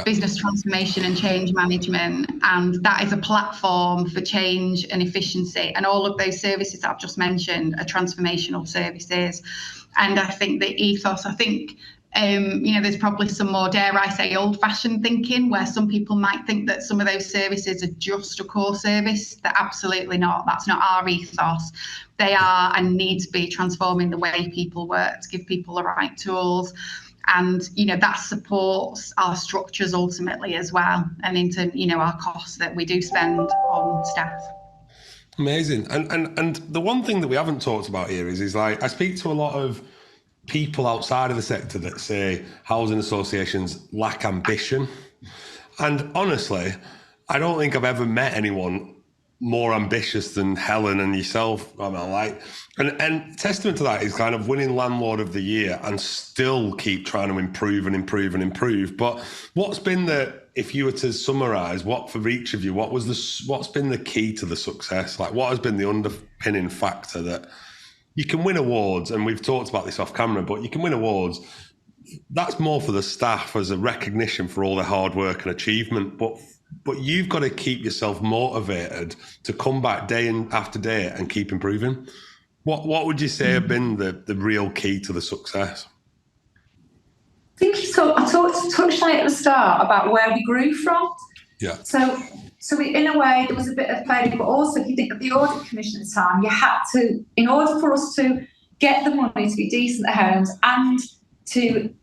business transformation and change management. And that is a platform for change and efficiency. And all of those services that I've just mentioned are transformational services. And I think the ethos, there's probably some more, dare I say, old-fashioned thinking where some people might think that some of those services are just a core service. They're absolutely not. That's not our ethos. They are and need to be transforming the way people work to give people the right tools. And, that supports our structures ultimately as well, and into, our costs that we do spend on staff. Amazing. And the one thing that we haven't talked about here is like, I speak to a lot of people outside of the sector that say housing associations lack ambition. And honestly, I don't think I've ever met anyone more ambitious than Helen and yourself. And testament to that is kind of winning Landlord of the Year and still keep trying to improve and improve and improve. But what's been if you were to summarize for each of you, what's been the key to the success? Like, what has been the underpinning factor that you can win awards? And we've talked about this off camera, but you can win awards. That's more for the staff as a recognition for all their hard work and achievement. But you've got to keep yourself motivated to come back day after day and keep improving. What would you say have been the real key to the success? I think I touched on it at the start about where we grew from. Yeah. So in a way, there was a bit of failure, but also if you think of the audit commission at the time, you had to, in order for us to get the money to be decent at homes and to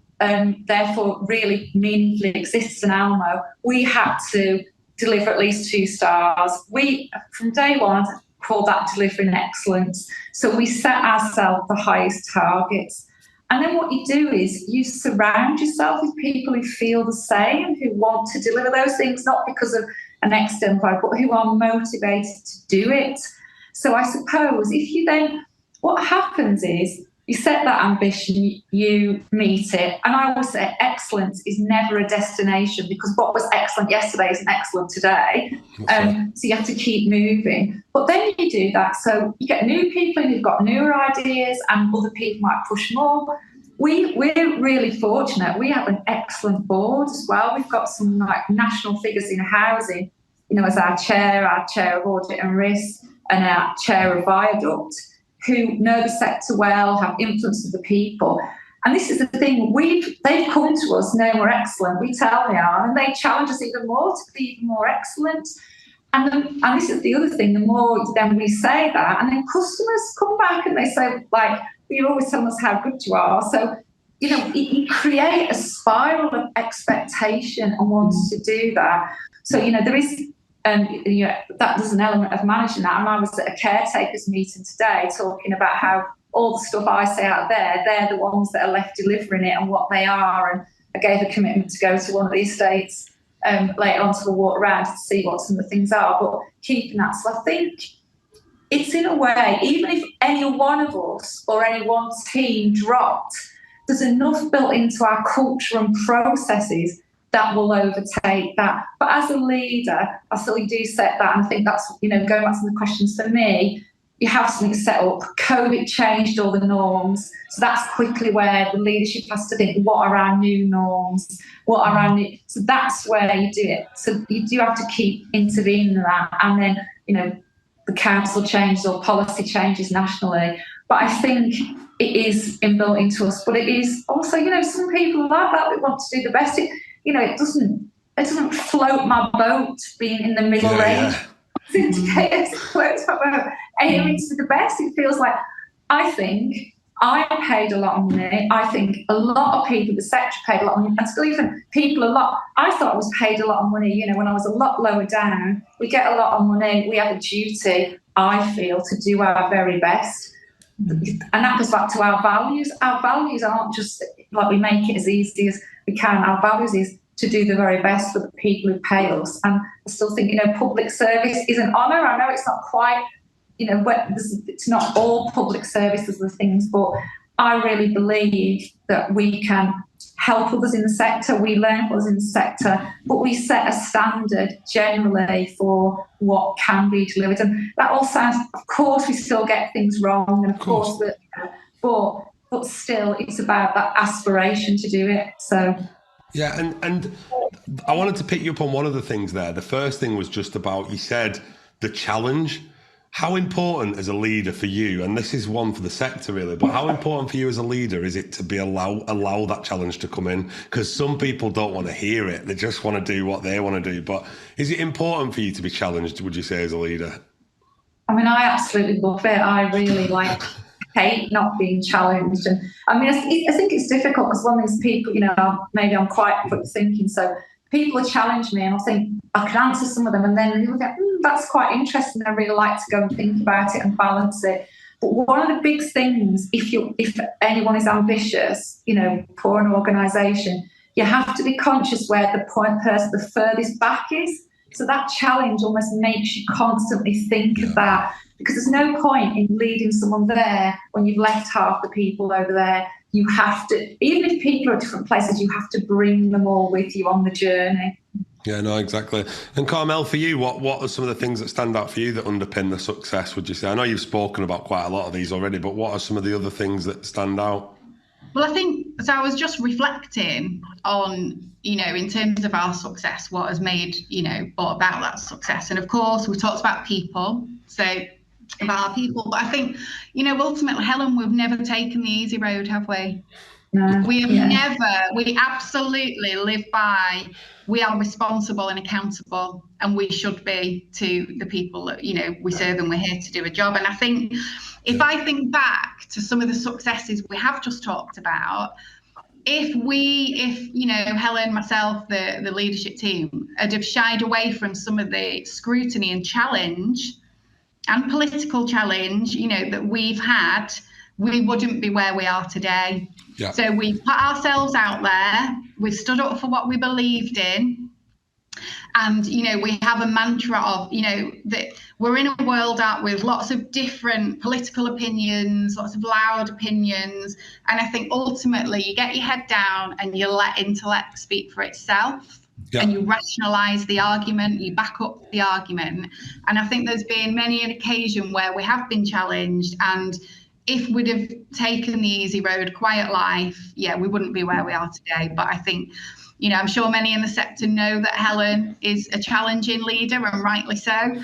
therefore really meaningfully exist as an Almo, we had to deliver at least 2 stars. We, from day one, call that delivering excellence. So we set ourselves the highest targets. And then what you do is you surround yourself with people who feel the same, who want to deliver those things, not because of an external drive, but who are motivated to do it. So I suppose if you then, what happens is you set that ambition, you meet it. And I always say excellence is never a destination, because what was excellent yesterday isn't excellent today. So you have to keep moving. But then you do that. So you get new people and you've got newer ideas, and other people might push more. We're really fortunate. We have an excellent board as well. We've got some like national figures in housing, as our chair of audit and risk, and our chair of viaduct, who know the sector well, have influence with the people. And this is the thing, they've come to us knowing we're excellent. We tell they are, and they challenge us even more to be even more excellent. And this is the other thing, the more then we say that, and then customers come back and they say, like, you're always telling us how good you are. So, you create a spiral of expectation and wanting to do that. So, there is, that there's an element of managing that. And I was at a caretakers meeting today talking about how all the stuff I say out there, they're the ones that are left delivering it and what they are. And I gave a commitment to go to one of the estates later on to walk around to see what some of the things are, but keeping that. So I think it's, in a way, even if any one of us or any one team dropped, there's enough built into our culture and processes that will overtake that. But as a leader, I still do set that, and I think that's, going back to the questions for me, you have something set up. COVID changed all the norms, so that's quickly where the leadership has to think, what are our new norms? What are our new... So that's where you do it. So you do have to keep intervening in that, and then, the council changes or policy changes nationally. But I think it is inbuilt into us. But it is also, some people like that. We want to do the best. It doesn't float my boat being in the middle range. Indicators, it floats my boat. Aiming to the best. It feels like, I think I paid a lot of money. I think a lot of people, the sector paid a lot of money, and still even people a lot. I thought I was paid a lot of money, when I was a lot lower down. We get a lot of money. We have a duty, I feel, to do our very best. And that goes back to our values. Our values aren't just like we make it as easy as we can. Our values is to do the very best for the people who pay us. And I still think, public service is an honour. I know it's not quite, it's not all public services the things, but I really believe that we can help others in the sector, we learn from others in the sector, but we set a standard generally for what can be delivered. And that all sounds, of course, we still get things wrong, and of course, but still, it's about that aspiration to do it. So. Yeah, and I wanted to pick you up on one of the things there. The first thing was just about, you said the challenge. How important as a leader for you, and this is one for the sector really, but how important for you as a leader is it to be allow that challenge to come in? Because some people don't want to hear it. They just want to do what they want to do. But is it important for you to be challenged, would you say, as a leader? I mean, I absolutely love it. I really hate not being challenged. And I mean, I think it's difficult because one of these people, maybe I'm quite quick thinking, so people challenge me and I think I can answer some of them, and then people go, that's quite interesting. I really like to go and think about it and balance it. But one of the big things, if anyone is ambitious, for an organisation, you have to be conscious where the person the furthest back is. So that challenge almost makes you constantly think of that, because there's no point in leading someone there when you've left half the people over there. You have to, even if people are at different places, you have to bring them all with you on the journey. Yeah, no, exactly. And Carmel, for you, what are some of the things that stand out for you that underpin the success, would you say? I know you've spoken about quite a lot of these already, but what are some of the other things that stand out? Well, I think, so I was just reflecting on, in terms of our success, what has made, brought about that success. And of course, we talked about people, so about our people. But I think, ultimately, Helen, we've never taken the easy road, have we? No. We have we absolutely live by, we are responsible and accountable, and we should be to the people that, we serve, and we're here to do a job. And I think if I think back to some of the successes we have just talked about, if Helen, myself, the leadership team had have shied away from some of the scrutiny and challenge and political challenge, that we've had, we wouldn't be where we are today. Yeah. So we've put ourselves out there, we've stood up for what we believed in. And, we have a mantra of, that we're in a world out with lots of different political opinions, lots of loud opinions. And I think ultimately you get your head down and you let intellect speak for itself. Yeah. And you rationalise the argument, you back up the argument. And I think there's been many an occasion where we have been challenged, and if we'd have taken the easy road, quiet life, we wouldn't be where we are today. But I think, I'm sure many in the sector know that Helen is a challenging leader, and rightly so,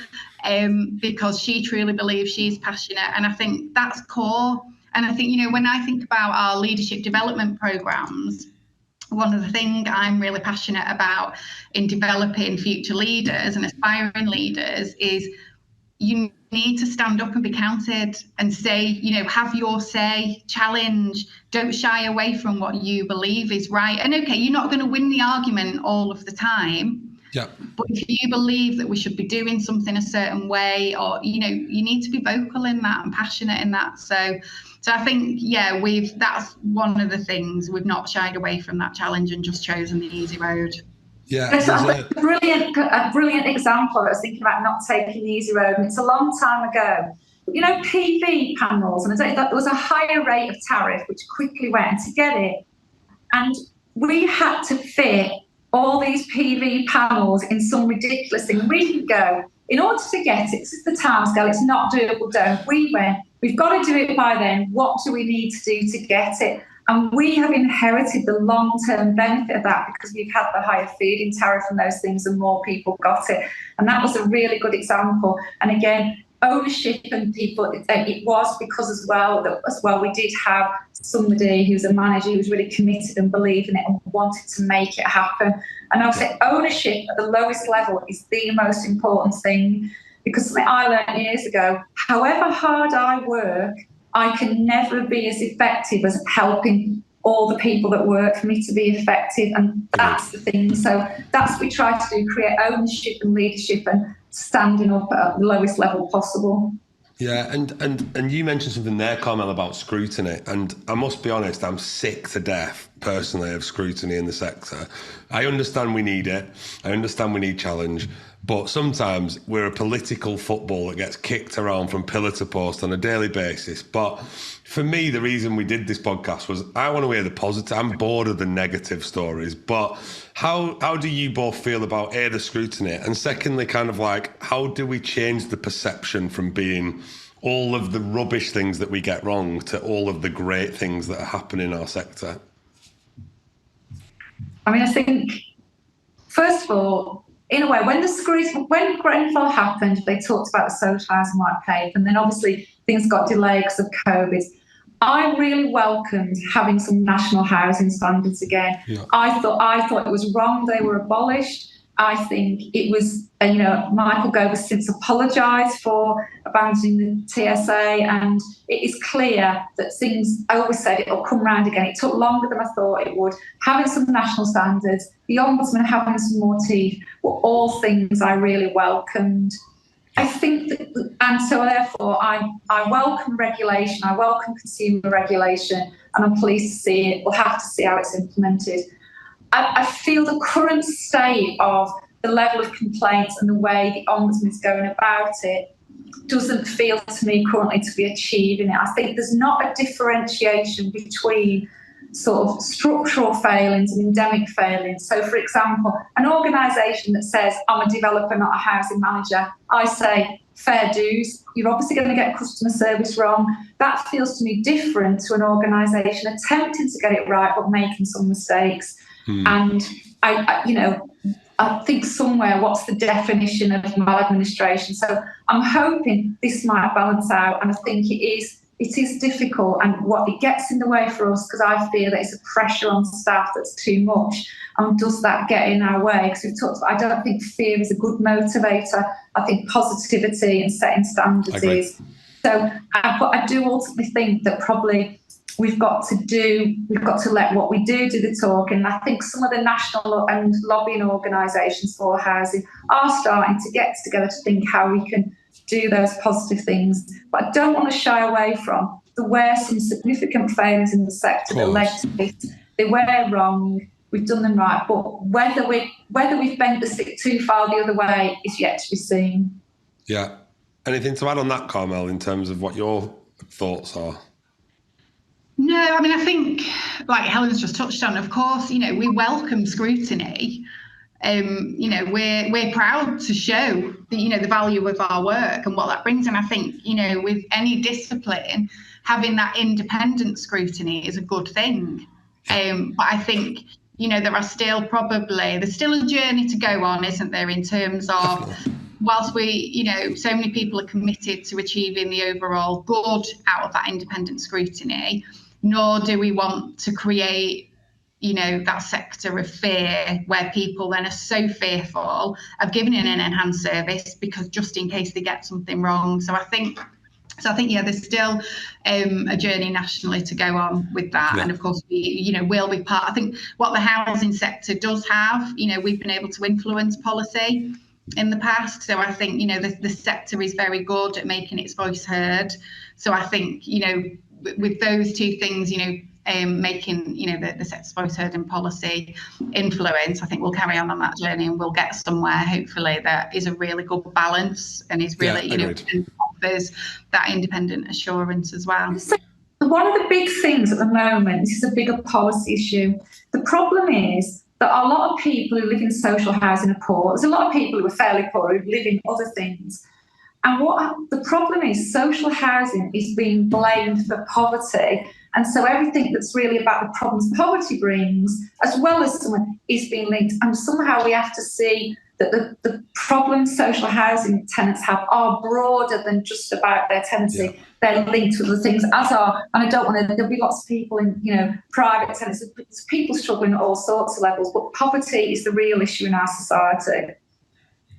because she truly believes she's passionate. And I think that's core. And I think, when I think about our leadership development programmes, one of the things I'm really passionate about in developing future leaders and aspiring leaders is you need to stand up and be counted and say, have your say, challenge, don't shy away from what you believe is right. And okay, you're not going to win the argument all of the time. Yeah. But if you believe that we should be doing something a certain way, or, you need to be vocal in that and passionate in that. So I think, that's one of the things, we've not shied away from that challenge and just chosen the easy road. Yeah, a brilliant example. I was thinking about not taking the easy road, and it's a long time ago. PV panels, and there was a higher rate of tariff which quickly went to get it, and we had to fit all these PV panels in some ridiculous thing. We could go, in order to get it, this is the timescale, it's not doable, we've got to do it by then. What do we need to do to get it? And we have inherited the long-term benefit of that because we've had the higher feed-in tariff and those things, and more people got it. And that was a really good example. And again, ownership and people, it was because as well we did have somebody who's a manager who was really committed and believed in it and wanted to make it happen. And I would say ownership at the lowest level is the most important thing, because something I learned years ago, however hard I work, I can never be as effective as helping all the people that work for me to be effective. And that's the thing. So that's what we try to do, create ownership and leadership and standing up at the lowest level possible. Yeah, and you mentioned something there, Carmel, about scrutiny. And I must be honest, I'm sick to death, personally, of scrutiny in the sector. I understand we need it. I understand we need challenge. But sometimes we're a political football that gets kicked around from pillar to post on a daily basis. But for me, the reason we did this podcast was I want to hear the positive. I'm bored of the negative stories. But how do you both feel about the scrutiny? And secondly, kind of like, how do we change the perception from being all of the rubbish things that we get wrong to all of the great things that are happening in our sector? I mean, I think, first of all, in a way, when Grenfell happened, they talked about the social housing white paper, and then obviously things got delayed because of COVID. I really welcomed having some national housing standards again. Yeah. I thought it was wrong they were abolished. I think it was, Michael Gove has since apologised for abandoning the TSA, and it is clear that things, I always said it'll come round again. It took longer than I thought it would. Having some national standards, the Ombudsman having some more teeth, were all things I really welcomed. I think that, and so therefore I welcome regulation, I welcome consumer regulation, and I'm pleased to see it. We'll have to see how it's implemented. I feel the current state of the level of complaints and the way the Ombudsman is going about it doesn't feel to me currently to be achieving it. I think there's not a differentiation between sort of structural failings and endemic failings. So, for example, an organisation that says, I'm a developer, not a housing manager, I say, fair dues, you're obviously going to get customer service wrong. That feels to me different to an organisation attempting to get it right but making some mistakes. And I think somewhere, what's the definition of maladministration? So I'm hoping this might balance out, and I think it is difficult, and what it gets in the way for us, because I feel that it's a pressure on staff that's too much. And does that get in our way? Because we've talked about, I don't think fear is a good motivator. I think positivity and setting standards is. So, but I do ultimately think that probably we've got to let what we do the talking. And I think some of the national and lobbying organisations for housing are starting to get together to think how we can do those positive things. But I don't want to shy away from there were some significant failures in the sector that led to this. They were wrong. We've done them right, but whether we've bent the stick too far the other way is yet to be seen. Yeah. Anything to add on that, Carmel, in terms of what your thoughts are? No, I mean, I think, like Helen's just touched on, of course, we welcome scrutiny. We're proud to show the value of our work and what that brings. And I think, with any discipline, having that independent scrutiny is a good thing. But I think, there's still a journey to go on, isn't there, in terms of whilst we, so many people are committed to achieving the overall good out of that independent scrutiny, nor do we want to create that sector of fear where people then are so fearful of giving in an enhanced service because just in case they get something wrong. So I think, there's still a journey nationally to go on with that. Yeah. And of course, we, will be part. I think what the housing sector does have, we've been able to influence policy in the past. So I think, the sector is very good at making its voice heard. So I think, with those two things, making the sector's voice heard in policy influence, I think we'll carry on that journey and we'll get somewhere hopefully that is a really good balance and is really and offers that independent assurance as well. So one of the big things at the moment, this is a bigger policy issue, the problem is that a lot of people who live in social housing are poor. There's a lot of people who are fairly poor who live in other things. And what the problem is, social housing is being blamed for poverty. And so everything that's really about the problems poverty brings, as well as someone, is being linked. And somehow we have to see that the problems social housing tenants have are broader than just about their tenancy. Yeah. They're linked to other things, as are, and I don't want to, there'll be lots of people in, private tenants, there's people struggling at all sorts of levels, but poverty is the real issue in our society.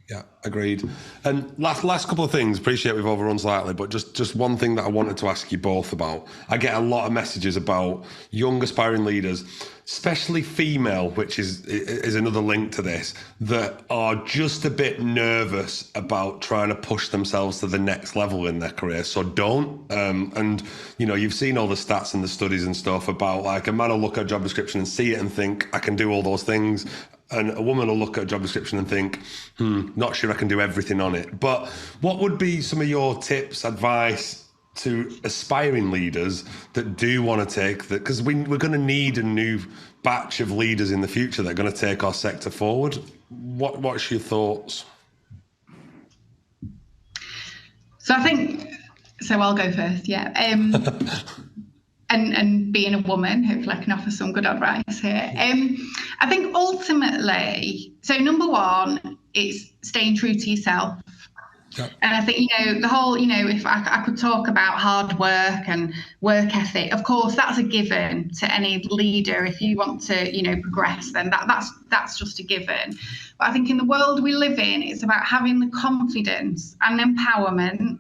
Yeah, agreed. And last couple of things, appreciate we've overrun slightly, but just one thing that I wanted to ask you both about. I get a lot of messages about young aspiring leaders, especially female, which is another link to this, that are just a bit nervous about trying to push themselves to the next level in their career. So don't. And, you've seen all the stats and the studies and stuff about like a man will look at a job description and see it and think, I can do all those things. And a woman will look at a job description and think, not sure I can do everything on it. But what would be some of your tips, advice to aspiring leaders that do want to take that? Because we're going to need a new batch of leaders in the future that are going to take our sector forward. What's your thoughts? So I'll go first, yeah. And being a woman, hopefully I can offer some good advice here. I think ultimately, so number one, it's staying true to yourself. Yep. And I think, the whole, if I could talk about hard work and work ethic, of course, that's a given to any leader. If you want to, progress, then that's just a given. But I think in the world we live in, it's about having the confidence and empowerment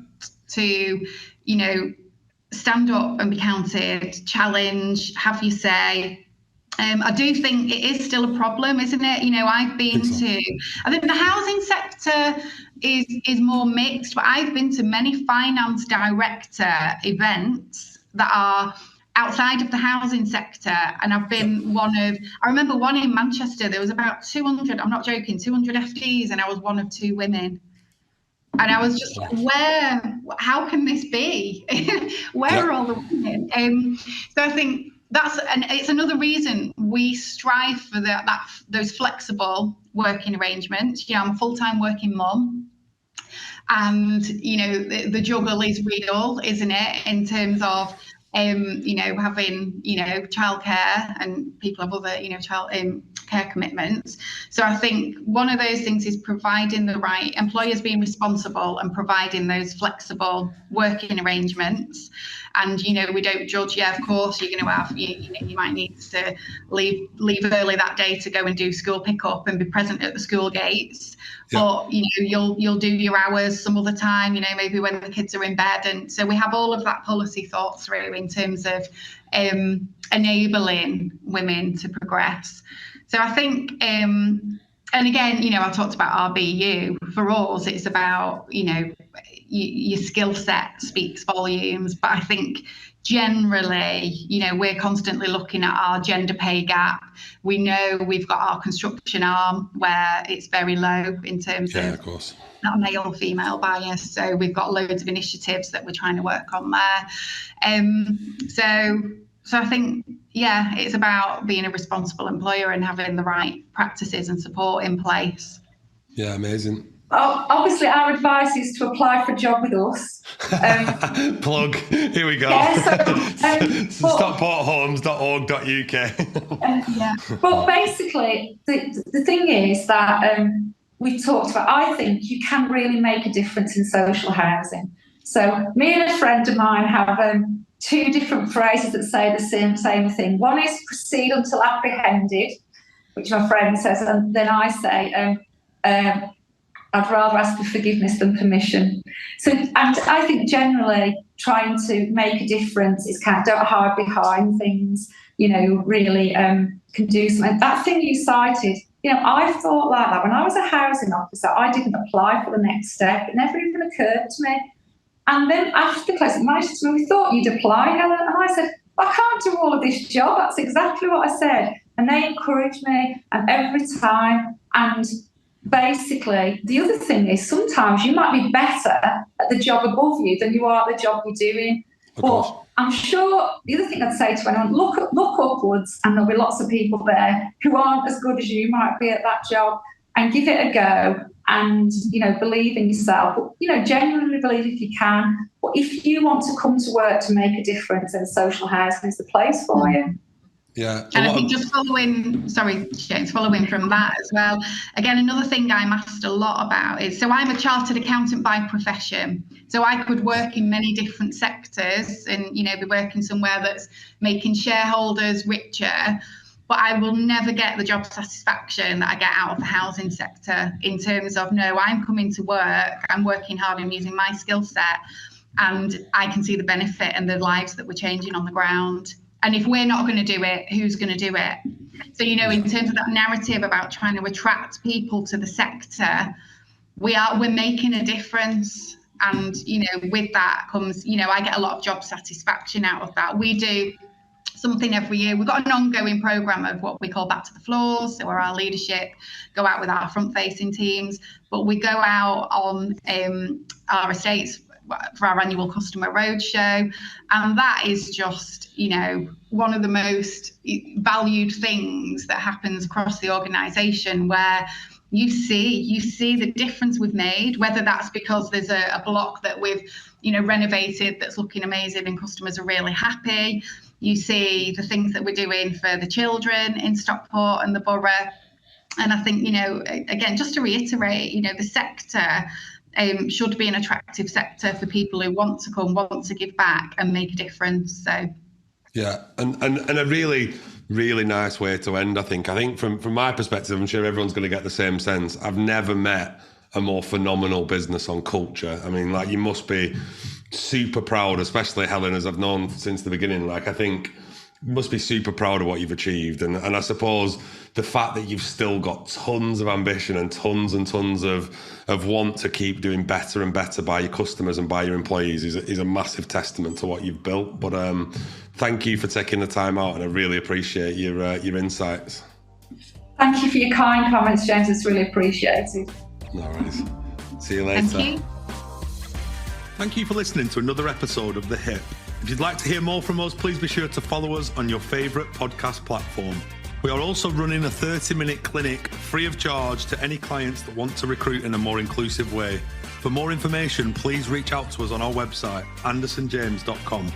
to, stand up and be counted, challenge, have your say. I do think it is still a problem, isn't it? I think the housing sector is more mixed, but I've been to many finance director events that are outside of the housing sector. And I've been I remember one in Manchester, there was about 200, I'm not joking, 200 FDs, and I was one of 2 women. And I was just like, how can this be? Where are all the women? So I think it's another reason we strive for those flexible working arrangements. I'm a full-time working mum. And, the juggle is real, isn't it? In terms of, having, childcare, and people have other, child care commitments. So I think one of those things is providing the right employers being responsible and providing those flexible working arrangements. And, we don't judge. Yeah, of course, you're going to have, you might need to leave early that day to go and do school pickup and be present at the school gates. Yeah. But, you'll do your hours some other time, maybe when the kids are in bed. And so we have all of that policy thought through in terms of enabling women to progress. So I think, and again, I talked about RBU. For us, it's about, your skill set speaks volumes. But I think generally, we're constantly looking at our gender pay gap. We know we've got our construction arm where it's very low in terms of course. Not male-female bias. So we've got loads of initiatives that we're trying to work on there. So I think, it's about being a responsible employer and having the right practices and support in place. Yeah, amazing. Obviously, our advice is to apply for a job with us. Plug. Here we go. StockportHomes.org.uk. But basically, the thing is that we talked about, I think you can really make a difference in social housing. So me and a friend of mine have two different phrases that say the same thing. One is proceed until apprehended, which my friend says, and then I say, I'd rather ask for forgiveness than permission. So, and I think generally trying to make a difference is don't hide behind things, really can do something. That thing you cited, I thought like that. When I was a housing officer, I didn't apply for the next step. It never even occurred to me. And then after the close, managed to, we thought you'd apply, Helen. And I said, I can't do all of this job. That's exactly what I said. And they encouraged me, and every time. And basically, the other thing is sometimes you might be better at the job above you than you are at the job you're doing. But I'm sure the other thing I'd say to anyone, look upwards, and there'll be lots of people there who aren't as good as you might be at that job, and give it a go. And, believe in yourself, but, genuinely believe if you can. But if you want to come to work to make a difference, then social housing is the place for you. Yeah. And I think just following from that as well, again, another thing I'm asked a lot about is, so I'm a chartered accountant by profession. So I could work in many different sectors and, be working somewhere that's making shareholders richer, but I will never get the job satisfaction that I get out of the housing sector in terms of, no, I'm coming to work, I'm working hard, I'm using my skill set, and I can see the benefit and the lives that we're changing on the ground. And if we're not going to do it, who's going to do it? So, in terms of that narrative about trying to attract people to the sector, we're making a difference. And, with that comes, I get a lot of job satisfaction out of that. We do something every year. We've got an ongoing programme of what we call Back to the Floors, so where our leadership go out with our front-facing teams, but we go out on our estates for our annual customer roadshow, and that is just one of the most valued things that happens across the organisation, where you see the difference we've made, whether that's because there's a block that we've renovated that's looking amazing and customers are really happy. You see the things that we're doing for the children in Stockport and the borough. And I think, again, just to reiterate, the sector should be an attractive sector for people who want to come, want to give back and make a difference. So, yeah, and a really, really nice way to end, I think. I think from my perspective, I'm sure everyone's going to get the same sense. I've never met a more phenomenal business on culture. I mean, you must be super proud, especially Helen, as I've known since the beginning. I think you must be super proud of what you've achieved. And I suppose the fact that you've still got tons of ambition and tons of want to keep doing better and better by your customers and by your employees is a massive testament to what you've built. But thank you for taking the time out, and I really appreciate your insights. Thank you for your kind comments, James. It's really appreciated. No worries. See you later. Thank you. Thank you for listening to another episode of The Hip. If you'd like to hear more from us, please be sure to follow us on your favourite podcast platform. We are also running a 30-minute clinic free of charge to any clients that want to recruit in a more inclusive way. For more information, please reach out to us on our website, andersonjames.com.